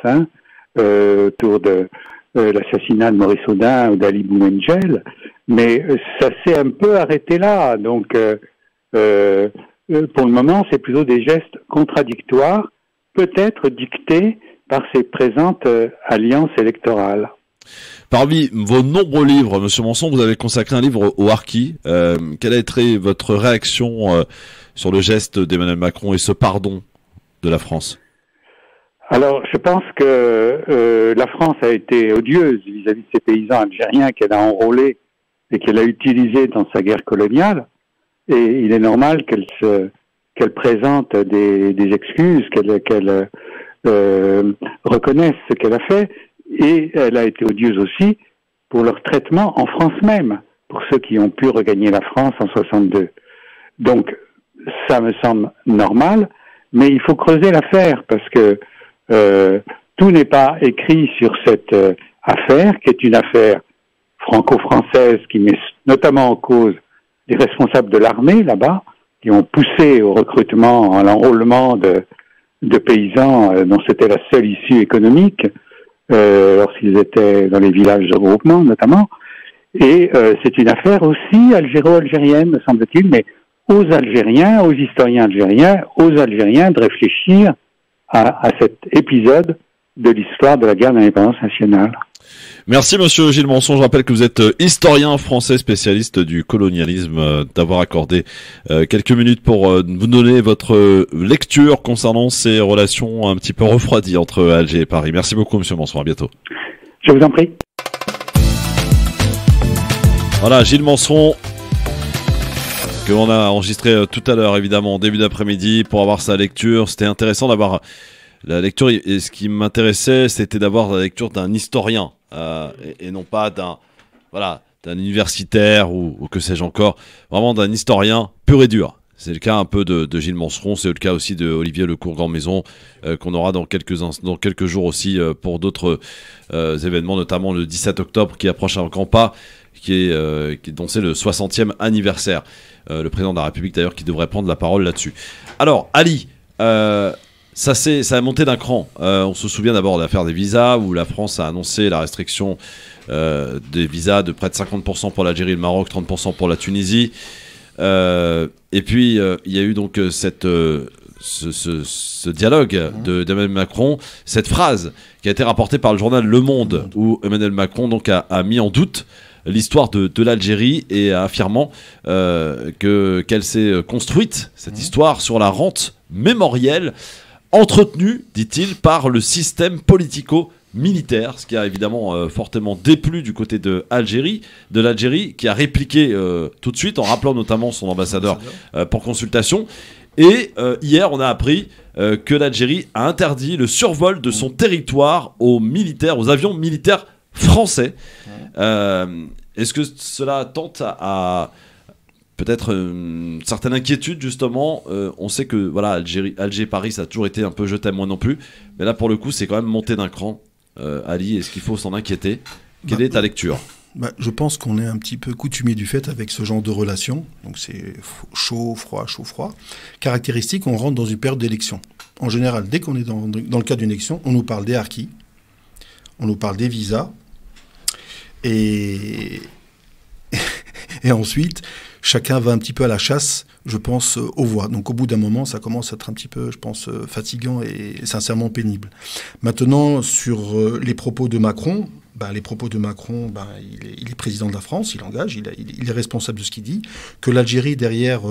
autour de l'assassinat de Maurice Audin ou d'Ali Boumengel, mais ça s'est un peu arrêté là. Donc, pour le moment, c'est plutôt des gestes contradictoires, peut-être dictés par ces présentes alliances électorales. Parmi vos nombreux livres, Monsieur Manson, vous avez consacré un livre au harkis. Quelle a été votre réaction sur le geste d'Emmanuel Macron et ce pardon de la France? Alors, je pense que la France a été odieuse vis-à-vis de ces paysans algériens qu'elle a enrôlés et qu'elle a utilisés dans sa guerre coloniale. Et il est normal qu'elle présente des excuses, qu'elle reconnaisse ce qu'elle a fait. Et elle a été odieuse aussi pour leur traitement en France même, pour ceux qui ont pu regagner la France en 62. Donc, ça me semble normal, mais il faut creuser l'affaire parce que tout n'est pas écrit sur cette affaire, qui est une affaire franco-française qui met notamment en cause les responsables de l'armée là-bas, qui ont poussé au recrutement, à l'enrôlement de paysans dont c'était la seule issue économique, lorsqu'ils étaient dans les villages de regroupement notamment. Et c'est une affaire aussi algéro-algérienne, me semble-t-il, mais aux Algériens, aux historiens algériens, aux Algériens de réfléchir à cet épisode de l'histoire de la guerre d'indépendance nationale. Merci Monsieur Gilles Manson, je rappelle que vous êtes historien français spécialiste du colonialisme, d'avoir accordé quelques minutes pour vous donner votre lecture concernant ces relations un petit peu refroidies entre Alger et Paris. Merci beaucoup Monsieur Manson, à bientôt. Je vous en prie. Voilà, Gilles Manson, que l'on a enregistré tout à l'heure évidemment en début d'après-midi pour avoir sa lecture. C'était intéressant d'avoir la lecture, et ce qui m'intéressait c'était d'avoir la lecture d'un historien. Et non pas d'un universitaire ou que sais-je encore, vraiment d'un historien pur et dur. C'est le cas un peu de Gilles Manson, c'est le cas aussi de Olivier Lecourt-Grandmaison, qu'on aura dans quelques jours aussi pour d'autres événements, notamment le 17 octobre qui approche à grands pas, dont c'est le 60e anniversaire. Le président de la République d'ailleurs qui devrait prendre la parole là-dessus. Alors Ali, ça a monté d'un cran. On se souvient d'abord de l'affaire des visas où la France a annoncé la restriction des visas de près de 50% pour l'Algérie et le Maroc, 30% pour la Tunisie. Et puis il y a eu donc ce dialogue d'Emmanuel Macron, cette phrase qui a été rapportée par le journal Le Monde où Emmanuel Macron donc a mis en doute l'histoire de l'Algérie et affirmant qu'elle s'est construite, cette histoire, sur la rente mémorielle entretenu, dit-il, par le système politico-militaire, ce qui a évidemment fortement déplu du côté de l'Algérie, qui a répliqué tout de suite en rappelant notamment son ambassadeur pour consultation. Et hier, on a appris que l'Algérie a interdit le survol de son territoire aux avions militaires français. Est-ce que cela tente à peut-être une certaine inquiétude justement? On sait que voilà, Alger-Paris ça a toujours été un peu je t'aime moi non plus, mais là pour le coup c'est quand même monté d'un cran. Ali, est-ce qu'il faut s'en inquiéter? Quelle est ta lecture? Je pense qu'on est un petit peu coutumier du fait avec ce genre de relation. Donc c'est chaud, froid, chaud, froid. Caractéristique, on rentre dans une période d'élection. En général, dès qu'on est dans le cadre d'une élection, on nous parle des harkis, on nous parle des visas, et ensuite, chacun va un petit peu à la chasse, je pense, aux voix. Donc au bout d'un moment, ça commence à être un petit peu, je pense, fatigant et sincèrement pénible. Maintenant, sur les propos de Macron, il est président de la France, il engage, il est responsable de ce qu'il dit. Que l'Algérie, derrière,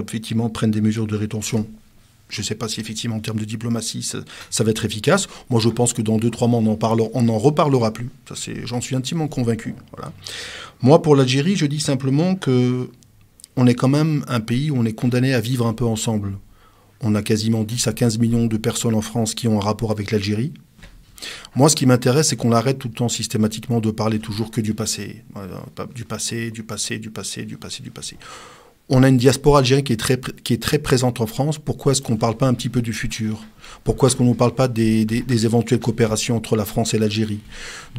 effectivement, prenne des mesures de rétention, je ne sais pas si, effectivement, en termes de diplomatie, ça va être efficace. Moi, je pense que dans 2-3 mois, on n'en reparlera plus. J'en suis intimement convaincu. Voilà. Moi, pour l'Algérie, je dis simplement qu'on est quand même un pays où on est condamné à vivre un peu ensemble. On a quasiment 10 à 15 millions de personnes en France qui ont un rapport avec l'Algérie. Moi, ce qui m'intéresse, c'est qu'on arrête tout le temps systématiquement de parler toujours que du passé. Du passé. On a une diaspora algérienne qui est très présente en France. Pourquoi est-ce qu'on ne parle pas un petit peu du futur? Pourquoi est-ce qu'on ne parle pas des éventuelles coopérations entre la France et l'Algérie?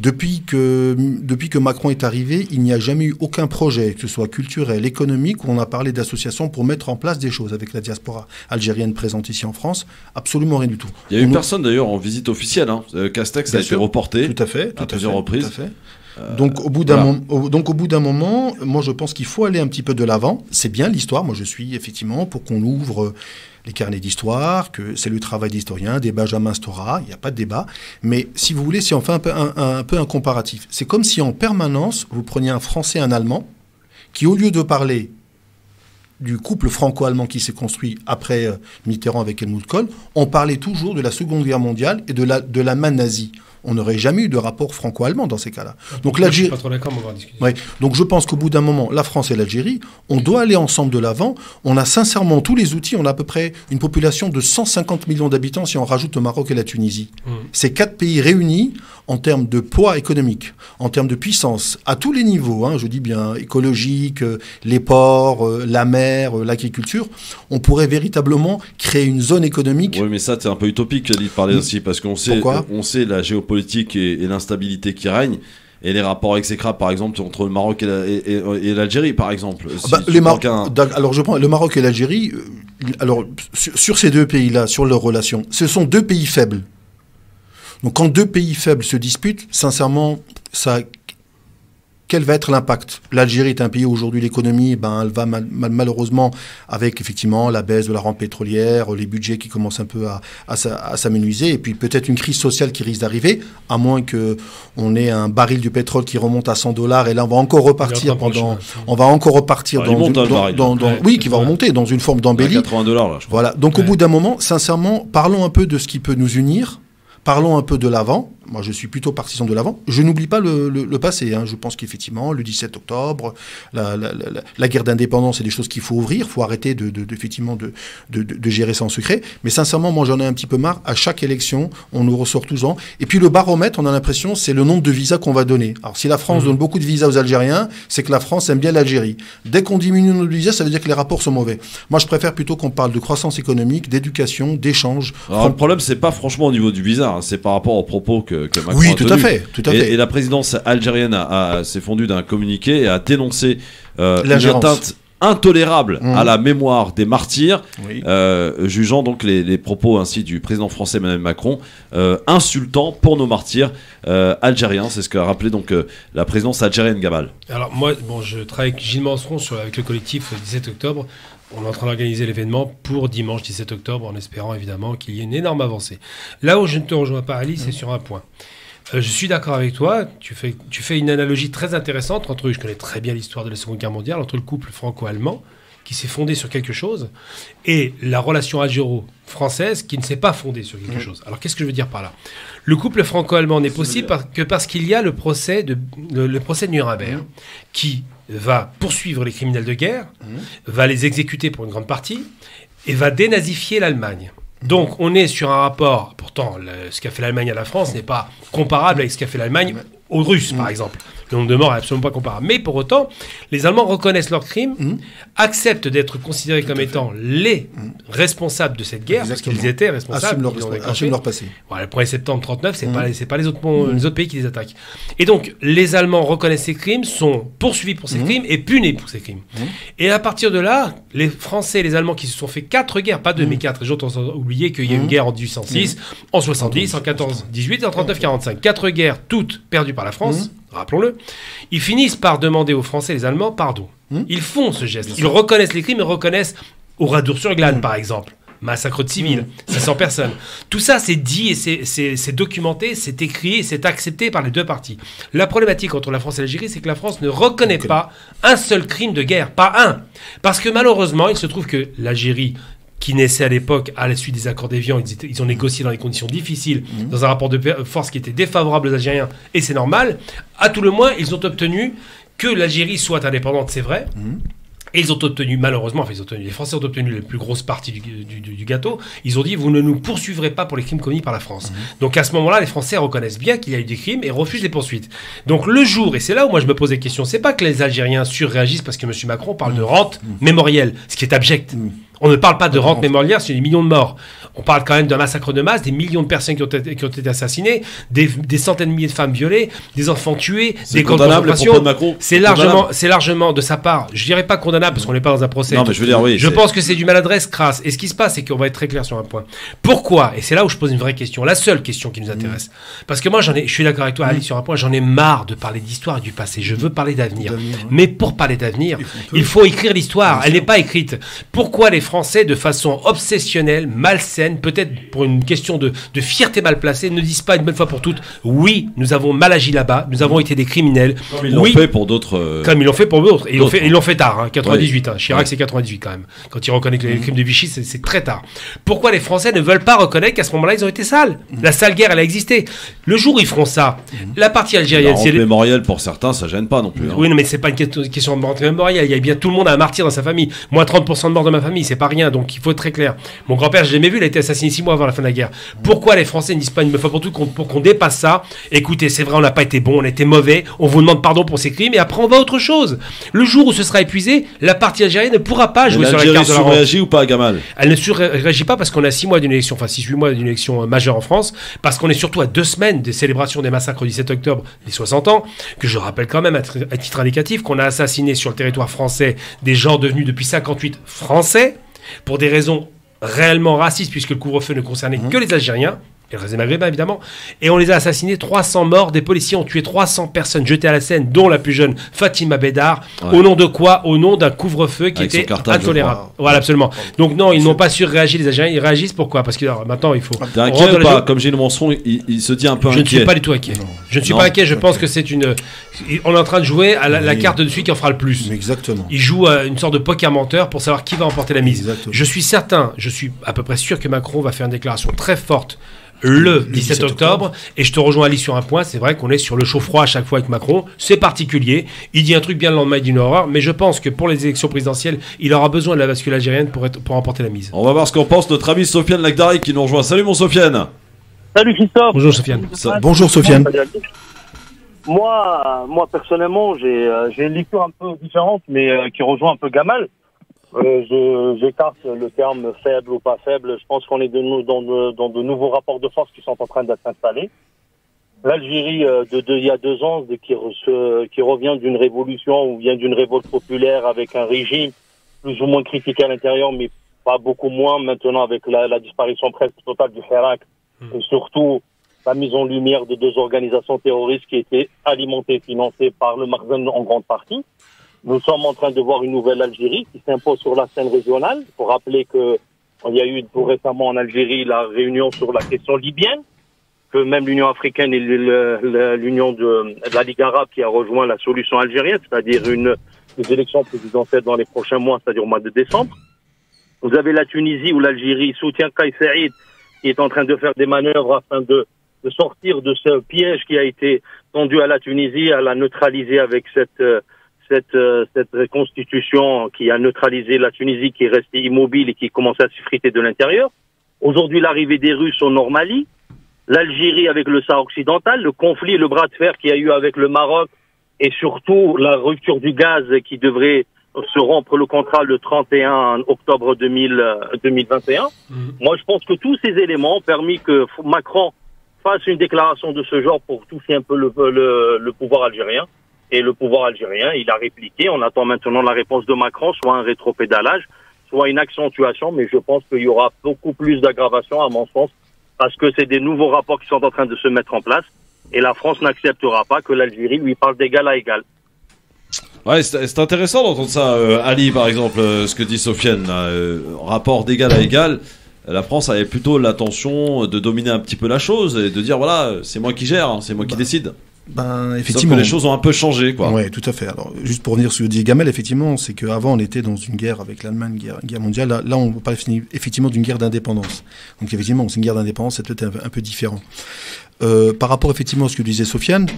Depuis que Macron est arrivé, il n'y a jamais eu aucun projet, que ce soit culturel, économique, où on a parlé d'associations pour mettre en place des choses avec la diaspora algérienne présente ici en France. Absolument rien du tout. Il y a eu personne d'ailleurs en visite officielle. Castex a été reporté à plusieurs reprises. Tout à fait. Donc au bout d'un moment, moi je pense qu'il faut aller un petit peu de l'avant. C'est bien l'histoire, moi je suis effectivement pour qu'on ouvre les carnets d'histoire, que c'est le travail d'historien, des Benjamin Stora, il n'y a pas de débat. Mais si vous voulez, si on fait un peu un comparatif, c'est comme si en permanence vous preniez un Français et un Allemand qui, au lieu de parler du couple franco-allemand qui s'est construit après Mitterrand avec Helmut Kohl, on parlait toujours de la Seconde Guerre mondiale et de la main nazie. On n'aurait jamais eu de rapport franco-allemand dans ces cas-là. Donc l'Algérie. Je suis pas trop d'accord, mais on va discuter. Ouais. Donc je pense qu'au bout d'un moment, la France et l'Algérie, on doit aller ensemble de l'avant. On a sincèrement tous les outils. On a à peu près une population de 150 millions d'habitants si on rajoute le Maroc et la Tunisie. Ces 4 pays réunis en termes de poids économique, en termes de puissance, à tous les niveaux, je dis bien écologique, les ports, la mer, l'agriculture, on pourrait véritablement créer une zone économique. Oui, mais ça, c'est un peu utopique d'y parler aussi, parce qu'on sait la géopolitique et l'instabilité qui règne. Et les rapports exécrables, par exemple, entre le Maroc et l'Algérie, par exemple. Alors, je prends le Maroc et l'Algérie. Alors, sur ces deux pays-là, sur leurs relations, ce sont 2 pays faibles. Donc, quand 2 pays faibles se disputent, sincèrement, quel va être l'impact? L'Algérie est un pays où aujourd'hui l'économie, elle va malheureusement avec effectivement la baisse de la rente pétrolière, les budgets qui commencent un peu à s'amenuiser, et puis peut-être une crise sociale qui risque d'arriver, à moins qu'on ait un baril du pétrole qui remonte à $100, et là on va encore repartir qui va remonter dans une forme d'embellie. $80 là, je crois. Voilà. Donc au bout d'un moment, sincèrement, parlons un peu de ce qui peut nous unir. Parlons un peu de l'avant. Moi, je suis plutôt partisan de l'avant. Je n'oublie pas le passé. Je pense qu'effectivement, le 17 octobre, la guerre d'indépendance, c'est des choses qu'il faut ouvrir. Il faut arrêter de gérer ça en secret. Mais sincèrement, moi, j'en ai un petit peu marre. À chaque élection, on nous ressort tous ans. Et puis le baromètre, on a l'impression, c'est le nombre de visas qu'on va donner. Alors, si la France donne beaucoup de visas aux Algériens, c'est que la France aime bien l'Algérie. Dès qu'on diminue nos visas, ça veut dire que les rapports sont mauvais. Moi, je préfère plutôt qu'on parle de croissance économique, d'éducation, d'échange. Alors, le problème, c'est pas franchement au niveau du visa. C'est par rapport aux propos que Macron oui, a tout à fait. Et la présidence algérienne s'est fondue d'un communiqué et a dénoncé une atteinte intolérable à la mémoire des martyrs, jugeant donc les propos ainsi du président français Emmanuel Macron insultants pour nos martyrs algériens. C'est ce qu'a rappelé donc la présidence algérienne, Gamal. Alors moi, je travaille avec Gilles Manceron avec le collectif 17 octobre. On est en train d'organiser l'événement pour dimanche 17 octobre, en espérant évidemment qu'il y ait une énorme avancée. Là où je ne te rejoins pas, Ali, c'est sur un point. Je suis d'accord avec toi, tu fais une analogie très intéressante entre, je connais très bien l'histoire de la Seconde Guerre mondiale, entre le couple franco-allemand, qui s'est fondé sur quelque chose, et la relation algéro-française qui ne s'est pas fondée sur quelque chose. Alors qu'est-ce que je veux dire par là? Le couple franco-allemand n'est possible parce qu'il y a le procès de Nuremberg, qui va poursuivre les criminels de guerre, va les exécuter pour une grande partie, et va dénazifier l'Allemagne. Donc on est sur un rapport, pourtant ce qu'a fait l'Allemagne à la France n'est pas comparable avec ce qu'a fait l'Allemagne aux Russes, par exemple. Le nombre de morts n'est absolument pas comparable. Mais pour autant, les Allemands reconnaissent leurs crimes, acceptent d'être considérés comme étant les responsables de cette guerre, parce qu'ils étaient responsables. Assument leur passé. Voilà, le 1er septembre 1939, c'est pas les autres pays qui les attaquent. Et donc, les Allemands reconnaissent ces crimes, sont poursuivis pour ces crimes et punis pour ces crimes. Et à partir de là, les Français et les Allemands qui se sont fait 4 guerres, pas 2 mais 4, les autres ont oublié qu'il y a eu une guerre en 1806, en 70, en 14-18 et en 39-45. 4 guerres, toutes perdues par la France. rappelons-le, ils finissent par demander aux Français et les Allemands pardon. Ils font ce geste. Ils reconnaissent les crimes et reconnaissent Oradour-sur-Glane, par exemple. Massacre de civils, 600 personnes. Tout ça, c'est dit et c'est documenté, c'est écrit et c'est accepté par les deux parties. La problématique entre la France et l'Algérie, c'est que la France ne reconnaît pas un seul crime de guerre, pas un. Parce que malheureusement, il se trouve que l'Algérie, qui naissait à l'époque à la suite des accords d'Évian, ils ont négocié dans des conditions difficiles, dans un rapport de force qui était défavorable aux Algériens, et c'est normal. À tout le moins, ils ont obtenu que l'Algérie soit indépendante, c'est vrai. Et ils ont obtenu, malheureusement, les Français ont obtenu la plus grosse partie du gâteau. Ils ont dit, vous ne nous poursuivrez pas pour les crimes commis par la France. Donc à ce moment-là, les Français reconnaissent bien qu'il y a eu des crimes et refusent les poursuites. Donc le jour, et c'est là où moi je me pose des questions, c'est pas que les Algériens surréagissent parce que M. Macron parle de rente mémorielle, ce qui est abject. On ne parle pas de rente mémorielle sur des millions de morts. On parle quand même d'un massacre de masse, des millions de personnes qui ont été assassinées, des centaines de milliers de femmes violées, des enfants tués, des camps de concentration. C'est largement de sa part. Je dirais pas condamnable parce qu'on n'est pas dans un procès. Non, mais je veux dire, oui. Je pense que c'est du maladresse crasse. Et ce qui se passe, c'est qu'on va être très clair sur un point. Pourquoi? Et c'est là où je pose une vraie question, la seule question qui nous intéresse. Parce que moi, je suis d'accord avec toi, Ali, sur un point. J'en ai marre de parler d'histoire et du passé. Je veux parler d'avenir. Mais pour parler d'avenir, il faut écrire l'histoire. Elle n'est pas écrite. Pourquoi les Français, de façon obsessionnelle, malsaine, peut-être pour une question de fierté mal placée, ne disent pas une bonne fois pour toutes, oui, nous avons mal agi là-bas, nous avons été des criminels. Comme ils l'ont fait pour d'autres. Comme ils l'ont fait pour d'autres. Et ils l'ont fait tard, hein, 98. Hein. Chirac, c'est 98 quand même. Quand il reconnaît que les crimes de Vichy, c'est très tard. Pourquoi les Français ne veulent pas reconnaître qu'à ce moment-là, ils ont été sales? La sale guerre, elle a existé. Le jour où ils feront ça, la partie algérienne... C'est mémoriel pour certains, ça gêne pas non plus. Hein. Oui, non, mais c'est pas une question de rente mémorielle. Il y a bien tout le monde a un martyr dans sa famille. Moi, 30% de morts dans ma famille, c'est pas rien. Donc il faut être très clair. Mon grand-père, je l'ai jamais vu, il a été assassiné 6 mois avant la fin de la guerre. Pourquoi les Français ne disent pas une fois pour toutes pour qu'on dépasse ça? Écoutez, c'est vrai, on n'a pas été bon, on a été mauvais, on vous demande pardon pour ces crimes et après on va à autre chose. Le jour où ce sera épuisé, la partie algérienne ne pourra pas jouer sur la carte de la rente. L'Algérie surréagit ou pas, Gamal? Elle ne surréagit pas parce qu'on a 6 mois d'une élection, enfin 6-8 mois d'une élection majeure en France, parce qu'on est surtout à 2 semaines des célébrations des massacres du 17 octobre, les 60 ans, que je rappelle quand même à titre indicatif qu'on a assassiné sur le territoire français des gens devenus depuis 58 français pour des raisons réellement racistes puisque le couvre-feu ne concernait que les Algériens et le reste des Maghrébins évidemment, et on les a assassinés, 300 morts, des policiers ont tué 300 personnes jetées à la Seine, dont la plus jeune Fatima Bédard. Au nom de quoi? Au nom d'un couvre-feu qui était intolérable. Voilà, absolument. Donc non, ils n'ont pas surréagi les Algériens, ils réagissent pourquoi? Parce que alors, maintenant il faut... T'es inquiet ou pas? Comme Gilles Monson, il se dit un peu inquiet. Je ne suis pas du tout inquiet. Je ne suis pas inquiet, je pense que c'est une... On est en train de jouer à la carte de celui qui en fera le plus. Exactement. Il joue une sorte de poker menteur pour savoir qui va emporter la mise. Exactement. Je suis certain, je suis à peu près sûr que Macron va faire une déclaration très forte le 17 octobre, et je te rejoins Ali sur un point, c'est vrai qu'on est sur le chaud-froid à chaque fois avec Macron, c'est particulier, il dit un truc bien le lendemain d'une horreur, mais je pense que pour les élections présidentielles, il aura besoin de la bascule algérienne pour remporter la mise. On va voir ce qu'en pense notre ami Sofiane Lagdari qui nous rejoint. Salut mon Sofiane. Salut Christophe. Bonjour Sofiane. Bonjour Sofiane. Moi personnellement, j'ai une lecture un peu différente, mais qui rejoint un peu Gamal. J'écarte le terme faible ou pas faible. Je pense qu'on est dans de nouveaux rapports de force qui sont en train d'être installés. L'Algérie il y a 2 ans, qui revient d'une révolution ou vient d'une révolte populaire avec un régime plus ou moins critiqué à l'intérieur, mais pas beaucoup moins maintenant avec la disparition presque totale du Hirak et surtout la mise en lumière de 2 organisations terroristes qui étaient alimentées et financées par le Makhzen en grande partie. Nous sommes en train de voir une nouvelle Algérie qui s'impose sur la scène régionale. Il faut rappeler qu'il y a eu tout récemment en Algérie la réunion sur la question libyenne, que même l'Union africaine et l'Union de la Ligue arabe qui a rejoint la solution algérienne, c'est-à-dire des élections présidentielles dans les prochains mois, c'est-à-dire au mois de décembre. Vous avez la Tunisie où l'Algérie soutient Kais Saïed qui est en train de faire des manœuvres afin de sortir de ce piège qui a été tendu à la Tunisie, à la neutraliser avec cette constitution qui a neutralisé la Tunisie, qui est restée immobile et qui commençait à s'effriter de l'intérieur. Aujourd'hui, l'arrivée des Russes au Nord-Mali, l'Algérie avec le Sahara occidental, le conflit, le bras de fer qu'il y a eu avec le Maroc et surtout la rupture du gaz qui devrait se rompre le contrat le 31 octobre 2021. Moi, je pense que tous ces éléments ont permis que Macron fasse une déclaration de ce genre pour toucher un peu le pouvoir algérien. Et le pouvoir algérien, il a répliqué. On attend maintenant la réponse de Macron, soit un rétropédalage, soit une accentuation, mais je pense qu'il y aura beaucoup plus d'aggravation, à mon sens, parce que c'est des nouveaux rapports qui sont en train de se mettre en place. Et la France n'acceptera pas que l'Algérie lui parle d'égal à égal. Ouais, c'est intéressant d'entendre ça, Ali, par exemple, ce que dit Sofiane, rapport d'égal à égal. La France avait plutôt l'intention de dominer un petit peu la chose et de dire voilà, c'est moi qui gère, c'est moi qui décide. Effectivement, sauf que les choses ont un peu changé, quoi. Ouais, tout à fait. Alors, juste pour revenir sur ce que dit Gamel, effectivement, c'est qu'avant on était dans une guerre avec l'Allemagne, guerre mondiale. Là, on parle effectivement d'une guerre d'indépendance. Donc, effectivement, c'est une guerre d'indépendance, c'est peut-être un peu différent. Par rapport effectivement à ce que disait Sofiane,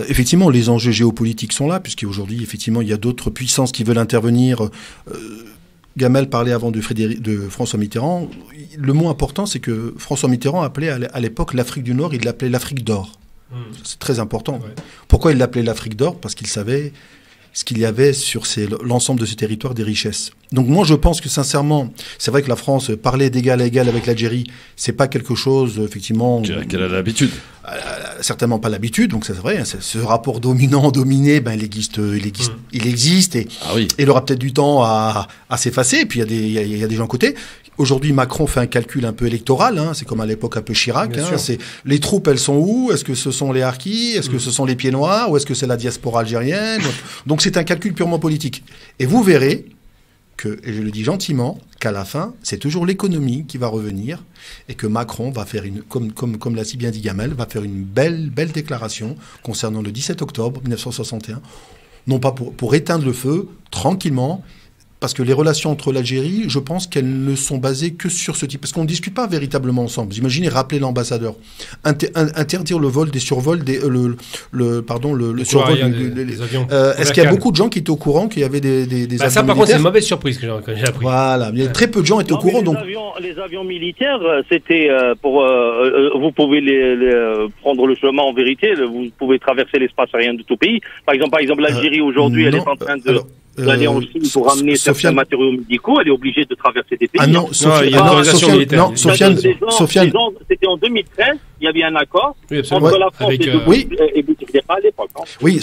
effectivement, les enjeux géopolitiques sont là, puisqu'aujourd'hui, effectivement, il y a d'autres puissances qui veulent intervenir. Gamel parlait avant de François Mitterrand. Le mot important, c'est que François Mitterrand appelait à l'époque l'Afrique du Nord, il l'appelait l'Afrique d'or. C'est très important. Ouais. Pourquoi il l'appelait l'Afrique d'or? Parce qu'il savait ce qu'il y avait sur l'ensemble de ces territoires des richesses. Donc moi je pense que sincèrement, c'est vrai que la France parlait d'égal à égal avec l'Algérie, c'est pas quelque chose effectivement qu'elle a l'habitude. Certainement pas l'habitude, donc c'est vrai, ce rapport dominant-dominé, ben il existe et il aura peut-être du temps à s'effacer. Et puis il y a des gens à côté. Aujourd'hui, Macron fait un calcul un peu électoral, hein, c'est comme à l'époque un peu Chirac. Hein, c'est les troupes, elles sont où? Est-ce que ce sont les harkis? Est-ce que ce sont les pieds noirs? Ou est-ce que c'est la diaspora algérienne? Donc c'est un calcul purement politique. Et vous verrez que, et je le dis gentiment, qu'à la fin, c'est toujours l'économie qui va revenir et que Macron va faire comme l'a si bien dit Gamel, va faire une belle déclaration concernant le 17 octobre 1961, non pas pour éteindre le feu, tranquillement. Parce que les relations entre l'Algérie, je pense qu'elles ne sont basées que sur ce type. Parce qu'on ne discute pas véritablement ensemble. Vous imaginez rappeler l'ambassadeur, interdire le vol des survols, le survol des avions. Est-ce qu'il y a beaucoup de gens qui étaient au courant qu'il y avait des avions militaires? Ça, par contre, c'est une mauvaise surprise que j'ai appris. Voilà, il y a très peu de gens étaient au courant. Les avions militaires, c'était vous pouvez prendre le chemin en vérité. Vous pouvez traverser l'espace aérien de tout pays. Par exemple, l'Algérie aujourd'hui, elle est en train d'aller en Chine pour ramener certains matériaux médicaux, elle est obligée de traverser des pays. Ah non, Sofiane, c'était en 2013, il y avait un accord entre la France et Bouteflika à l'époque. Oui,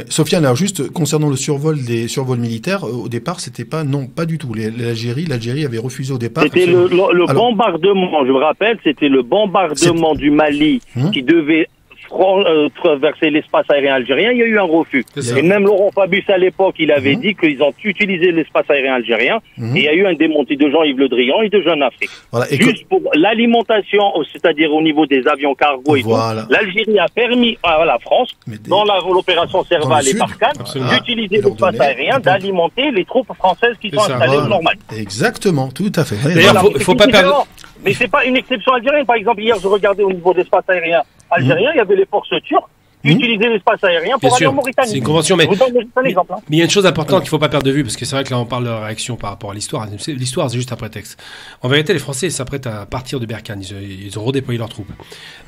Sofiane, alors juste concernant le survol des survols militaires, au départ, c'était pas du tout. L'Algérie avait refusé au départ. C'était le bombardement, je me rappelle, c'était le bombardement du Mali qui devait traverser l'espace aérien algérien, il y a eu un refus. Et même Laurent Fabius à l'époque, il avait dit qu'ils ont utilisé l'espace aérien algérien et il y a eu un démenti de Jean-Yves Le Drian et de Jeune Afrique. Voilà, juste pour l'alimentation, c'est-à-dire au niveau des avions cargo et tout, l'Algérie a permis à la France, dans l'opération Serval et Barkhane, d'utiliser l'espace aérien, d'alimenter les troupes françaises qui sont installées au Normandie. Exactement, tout à fait. D'ailleurs, faut pas perdre... Mais c'est pas une exception algérienne. Par exemple, hier, je regardais au niveau de l'espace aérien algérien, il y avait les forces turques qui utilisaient l'espace aérien pour aller en Mauritanie. C'est une convention, mais je vous donne un exemple. Mais il y a une chose importante qu'il ne faut pas perdre de vue, parce que c'est vrai que là, on parle de réaction par rapport à l'histoire. L'histoire, c'est juste un prétexte. En vérité, les Français s'apprêtent à partir de Berkane. Ils ont redéployé leurs troupes.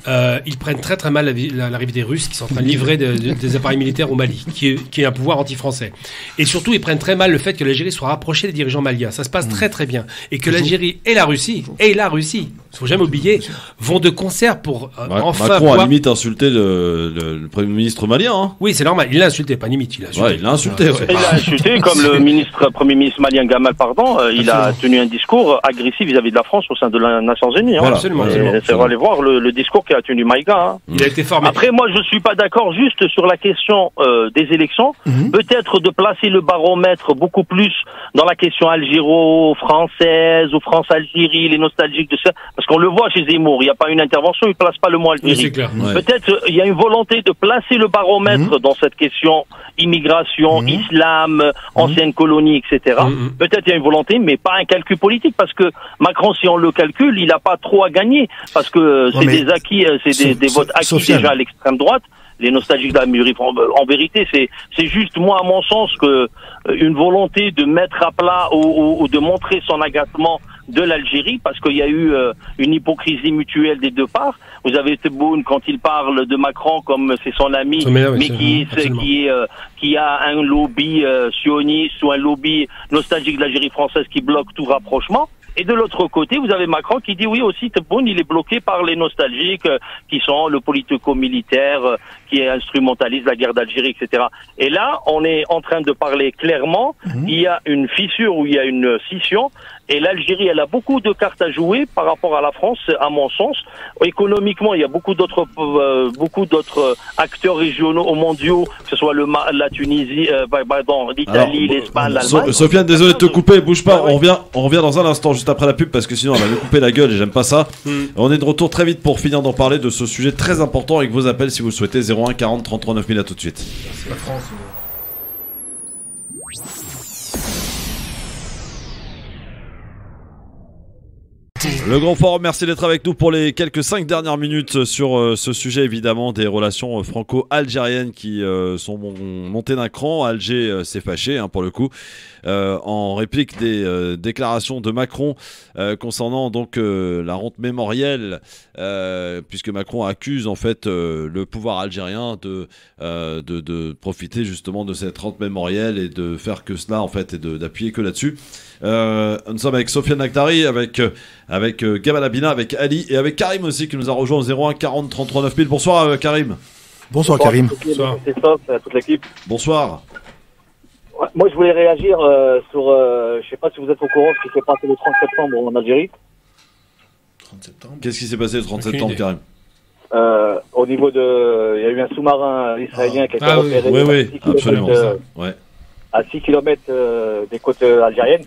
Ils prennent très très mal l'arrivée des Russes qui sont en train de livrer des appareils militaires au Mali, qui est un pouvoir anti-français. Et surtout, ils prennent très mal le fait que l'Algérie soit rapprochée des dirigeants maliens. Ça se passe très très bien. Et que l'Algérie et la Russie, il ne faut jamais oublier, vont de concert pour enfin Macron a limite insulté le Premier ministre malien. Hein. Oui, c'est normal. Il l'a insulté, pas limite. Il l'a insulté. Il l'a insulté. Il l'a insulté, comme le Premier ministre malien Gamal, il a tenu un discours agressif vis-à-vis de la France au sein de les Nations Unies. Voilà, absolument. Ça va aller voir le discours qu'a tenu Maïga. Hein. Il a été formé. Après, moi, je suis pas d'accord juste sur la question des élections. Peut-être de placer le baromètre beaucoup plus dans la question algéro-française ou France-Algérie, les nostalgiques de ça. Parce qu'on le voit chez Zemmour, il n'y a pas une intervention, il ne place pas le mot Algérie. C'est clair. Peut-être il y a une volonté de placer le baromètre dans cette question immigration, islam, ancienne colonie, etc. Peut-être il y a une volonté, mais pas un calcul politique, parce que Macron, si on le calcule, il n'a pas trop à gagner, parce que c'est des acquis, des votes acquis déjà à l'extrême droite. Les nostalgiques d'Amérique, en vérité, c'est juste, moi, à mon sens, que une volonté de mettre à plat ou de montrer son agacement de l'Algérie, parce qu'il y a eu une hypocrisie mutuelle des deux parts. Vous avez Tebboune, quand il parle de Macron comme c'est son ami, mais qui a un lobby sioniste ou un lobby nostalgique de l'Algérie française qui bloque tout rapprochement. Et de l'autre côté, vous avez Macron qui dit oui aussi, Tebboune, il est bloqué par les nostalgiques qui sont le politico-militaire qui instrumentalise la guerre d'Algérie, etc. Et là, on est en train de parler clairement. Il y a une fissure ou il y a une scission. Et l'Algérie, elle a beaucoup de cartes à jouer par rapport à la France, à mon sens. Économiquement, il y a beaucoup d'autres acteurs régionaux ou mondiaux, que ce soit la Tunisie, l'Italie, l'Espagne, l'Allemagne. Sofiane, désolé de te couper, bouge pas. On revient dans un instant, juste après la pub, parce que sinon on va nous couper la gueule et j'aime pas ça. On est de retour très vite pour finir d'en parler de ce sujet très important avec vos appels si vous le souhaitez. 01 40 33 9000, à tout de suite. C'est la France. Le Grand Forum, merci d'être avec nous pour les quelques 5 dernières minutes sur ce sujet évidemment des relations franco-algériennes qui sont montées d'un cran. Alger s'est fâché pour le coup en réplique des déclarations de Macron concernant donc la rente mémorielle, puisque Macron accuse en fait le pouvoir algérien de profiter justement de cette rente mémorielle et de faire que cela en fait et d'appuyer que là-dessus. Nous sommes avec Sofiane Akhtari, avec Gamal Abina, avec Ali et avec Karim aussi qui nous a rejoint au 01 40 33 9000. Bonsoir Karim. Bonsoir Karim. Bonsoir. C'est Sof, à toute l'équipe. Bonsoir. Ouais, moi je voulais réagir sur, je sais pas si vous êtes au courant ce qui s'est passé le 30 septembre en Algérie. 30 septembre. Qu'est-ce qui s'est passé le 30 septembre Karim? Au niveau de, il y a eu un sous-marin israélien qui a été repéré oui, absolument. Ouais. À 6 km des côtes algériennes.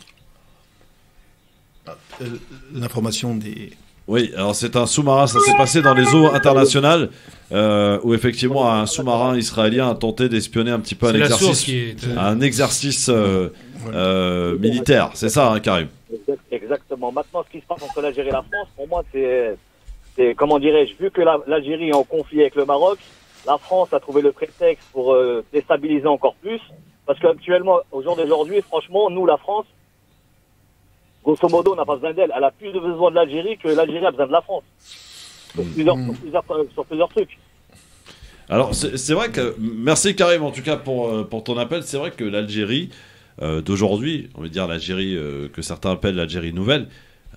L'information des... Oui, alors c'est un sous-marin, ça s'est passé dans les eaux internationales où effectivement un sous-marin israélien a tenté d'espionner un petit peu un exercice militaire. C'est ça, Karim? Exactement. Maintenant, ce qui se passe entre l'Algérie et la France, pour moi, c'est comment dirais-je, vu que l'Algérie est en conflit avec le Maroc, la France a trouvé le prétexte pour déstabiliser encore plus. Parce qu'actuellement, au jour d'aujourd'hui, franchement, nous, la France, grosso modo, on n'a pas besoin d'elle. Elle a plus de besoin de l'Algérie que l'Algérie a besoin de la France. Sur plusieurs trucs. Alors, c'est vrai que... Merci Karim, en tout cas, pour ton appel. C'est vrai que l'Algérie d'aujourd'hui, on va dire l'Algérie que certains appellent l'Algérie nouvelle,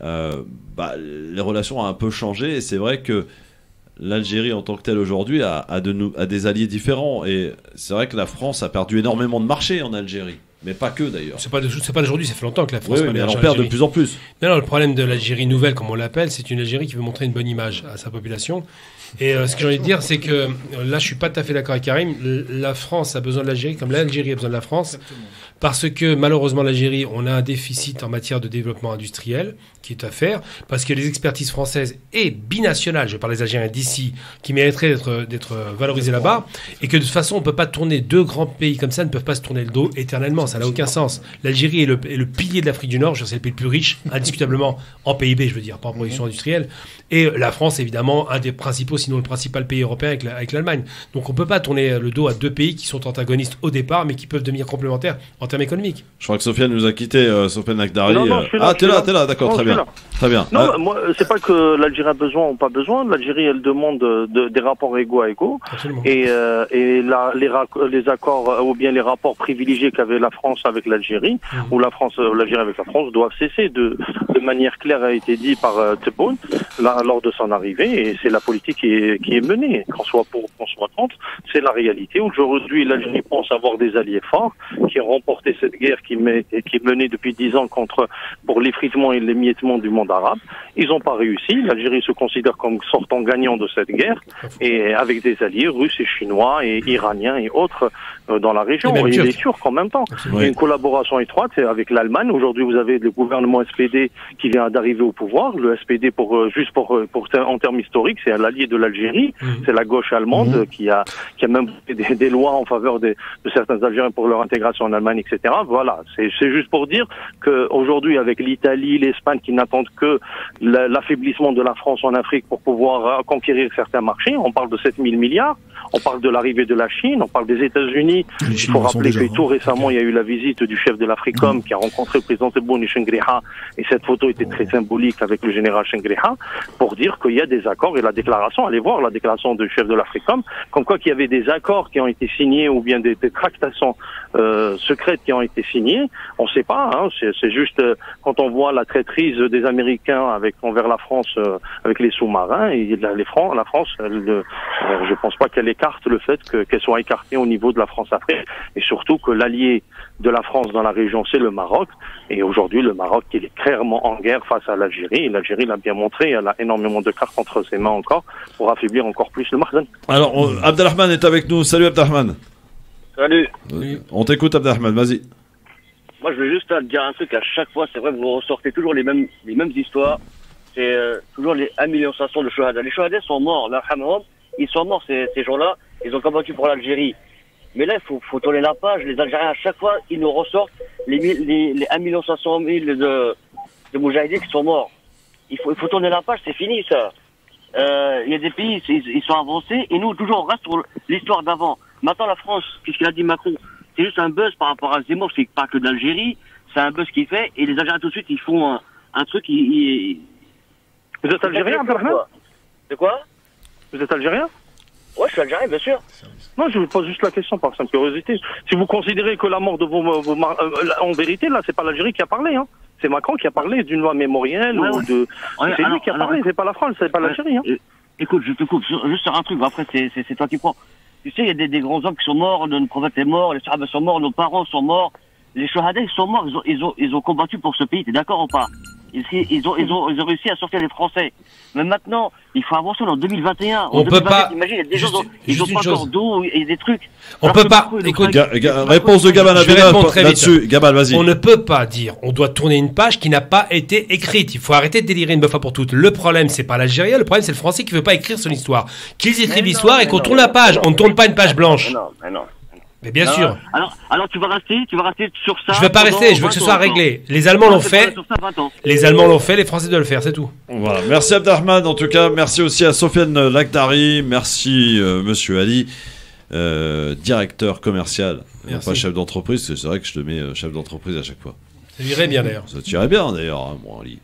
les relations ont un peu changé. Et c'est vrai que l'Algérie en tant que telle aujourd'hui a des alliés différents. Et c'est vrai que la France a perdu énormément de marché en Algérie. Mais pas que d'ailleurs. C'est pas d'aujourd'hui, ça fait longtemps que la France mais elle en perd de plus en plus. Non, le problème de l'Algérie nouvelle, comme on l'appelle, c'est une Algérie qui veut montrer une bonne image à sa population. Et ce que j'ai envie de dire, c'est que là, je suis pas tout à fait d'accord avec Karim. La France a besoin de l'Algérie comme l'Algérie a besoin de la France. Exactement. Parce que malheureusement, l'Algérie, on a un déficit en matière de développement industriel qui est à faire. Parce que les expertises françaises et binationales, je parle des Algériens d'ici, qui mériteraient d'être valorisées là-bas. Et que de toute façon, on peut pas tourner deux grands pays comme ça, ne peuvent pas se tourner le dos éternellement. Ça n'a aucun sens. L'Algérie est le pilier de l'Afrique du Nord. C'est le pays le plus riche, indiscutablement, en PIB, je veux dire, pas en production industrielle. Et la France, évidemment, un des principaux, sinon le principal pays européen avec l'Allemagne. Donc on ne peut pas tourner le dos à deux pays qui sont antagonistes au départ, mais qui peuvent devenir complémentaires en termes économiques. Je crois que Sofiane nous a quitté, Sofiane Akhtari. T'es là, d'accord, très bien. Très bien. Non, moi, c'est pas que l'Algérie a besoin ou pas besoin. L'Algérie, elle demande des rapports égaux à égaux. Absolument. Et les accords ou bien les rapports privilégiés qu'avait la France avec l'Algérie, ou l'Algérie avec la France, doivent cesser de manière claire, a été dit par Tebboune lors de son arrivée, et c'est la politique qui est menée, qu'on soit pour, qu'on soit contre, c'est la réalité. Aujourd'hui, l'Algérie pense avoir des alliés forts qui ont remporté cette guerre qui est menée depuis 10 ans pour l'effritement et l'émiettement du monde arabe. Ils n'ont pas réussi. L'Algérie se considère comme sortant gagnant de cette guerre, et avec des alliés russes et chinois et iraniens et autres dans la région, et les Turcs en même temps. Il y a une collaboration étroite avec l'Allemagne. Aujourd'hui, vous avez le gouvernement SPD qui vient d'arriver au pouvoir. Le SPD, en termes historiques, c'est l'allié de l'Algérie. C'est la gauche allemande qui a même des lois en faveur de certains Algériens pour leur intégration en Allemagne, etc. Voilà. C'est juste pour dire qu'aujourd'hui, avec l'Italie, l'Espagne qui n'attendent que l'affaiblissement de la France en Afrique pour pouvoir conquérir certains marchés, on parle de 7 000 milliards. On parle de l'arrivée de la Chine, on parle des États-Unis. Il faut rappeler que tout récemment, il y a eu la visite du chef de l'Africom qui a rencontré le président Tebboune et Chengriha. Et cette photo était très symbolique avec le général Chengriha pour dire qu'il y a des accords et la déclaration. Allez voir la déclaration du chef de l'Africom. comme quoi qu'il y avait des accords qui ont été signés ou bien des tractations secrètes qui ont été signées. On ne sait pas, hein, c'est juste quand on voit la traîtrise des Américains envers la France avec les sous-marins, et la France, je pense pas qu'elle écarte le fait qu'elle soit écartée au niveau de la France-Afrique, et surtout que l'allié de la France dans la région, c'est le Maroc. Et aujourd'hui, le Maroc, il est clairement en guerre face à l'Algérie. Et l'Algérie l'a bien montré. Elle a énormément de cartes entre ses mains encore pour affaiblir encore plus le Maroc. Alors, Abdelrahman est avec nous. Salut Abdelrahman. Salut. On t'écoute Abdelrahman, vas-y. Moi, je veux juste te dire un truc. À chaque fois, c'est vrai que vous ressortez toujours les mêmes histoires. C'est toujours les 1,5 million de Chouhada. Les Chouhada sont morts. Ils sont morts, ces gens-là. Ils ont combattu pour l'Algérie. Mais là, il faut tourner la page. Les Algériens, à chaque fois, ils nous ressortent les 1,5 million de Moujahidés qui sont morts. Il faut tourner la page, c'est fini, ça. Il y a des pays, ils sont avancés, et nous, toujours, on reste sur l'histoire d'avant. Maintenant, la France, qu'est-ce qu'il a dit Macron? C'est juste un buzz par rapport à Zemmour, c'est pas que d'Algérie, c'est un buzz qu'il fait, et les Algériens, tout de suite, ils font un truc, Vous êtes Algérien, Abdelrahman? De quoi? Vous êtes Algérien? Ouais, je suis Algérien, bien sûr. Non, je vous pose juste la question par simple curiosité. Si vous considérez que la mort de en vérité, là, c'est pas l'Algérie qui a parlé, hein. C'est Macron qui a parlé d'une loi mémorielle ou de... C'est lui qui a parlé, c'est pas la France, c'est pas l'Algérie, hein. Écoute, je te coupe, juste sur un truc, après, c'est toi qui prends. Tu sais, il y a des grands hommes qui sont morts, notre prophète est mort, les Sahaba sont morts, nos parents sont morts. Les Chouhada, ils sont morts, ils ont combattu pour ce pays, t'es d'accord ou pas? Ils ont réussi à sortir les Français. Mais maintenant, il faut avancer en 2021. On peut pas. Imagine, il y a des gens, ils ont pas encore d'eau et des trucs. On peut pas. Écoute, réponse de Gabal là-dessus. Gabal, vas-y. On ne peut pas dire. On doit tourner une page qui n'a pas été écrite. Il faut arrêter de délirer une bonne fois pour toutes. Le problème, c'est pas l'Algérien. Le problème, c'est le Français qui veut pas écrire son histoire. Qu'ils écrivent l'histoire et qu'on tourne la page. On ne tourne pas une page blanche. Non. Mais bien sûr. Alors tu vas rester sur ça. Je veux pas rester, je veux que ce soit réglé. Les Allemands l'ont fait. Les Allemands l'ont fait, les Français doivent le faire, c'est tout. Voilà. Merci Abdelrahman, en tout cas. Merci aussi à Sofiane Lakhdari. Merci Monsieur Ali, directeur commercial. Pas chef d'entreprise, c'est vrai que je te mets chef d'entreprise à chaque fois. Ça irait bien d'ailleurs. Ça tirait bien d'ailleurs, hein, mon Ali.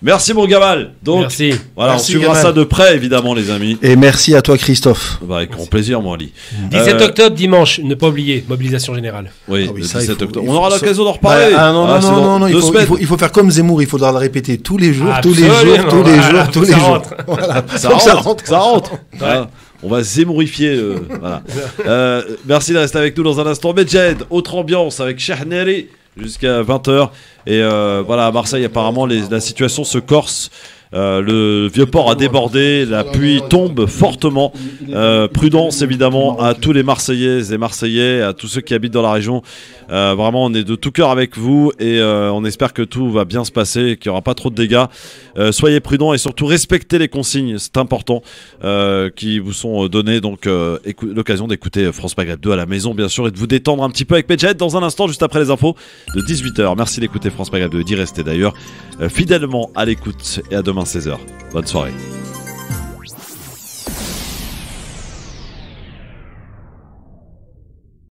Merci mon Gamal. Donc, merci. Voilà, merci, on suivra ça de près évidemment les amis. Et merci à toi Christophe. Bah, avec grand plaisir mon Ali. 17 octobre, dimanche, ne pas oublier, mobilisation générale. Oui, le 17 octobre. On aura l'occasion d'en reparler. Non, il faut faire comme Zemmour, il faudra le répéter tous les jours, tous les jours. Voilà. Ça rentre. Voilà. On va zémourifier. Voilà. Merci de rester avec nous dans un instant. Medjed, autre ambiance avec Chehneri jusqu'à 20h. Et voilà, à Marseille, apparemment, la situation se corse. Le Vieux-Port a débordé, la pluie tombe fortement. Prudence évidemment à tous les Marseillaises et Marseillais, à tous ceux qui habitent dans la région. Vraiment, on est de tout cœur avec vous et on espère que tout va bien se passer, qu'il n'y aura pas trop de dégâts. Soyez prudents et surtout respectez les consignes, c'est important, qui vous sont données. Donc, l'occasion d'écouter France Maghreb 2 à la maison, bien sûr, et de vous détendre un petit peu avec Medjed dans un instant, juste après les infos de 18h. Merci d'écouter France Maghreb 2 et d'y rester d'ailleurs fidèlement à l'écoute et à demain 16h. Bonne soirée.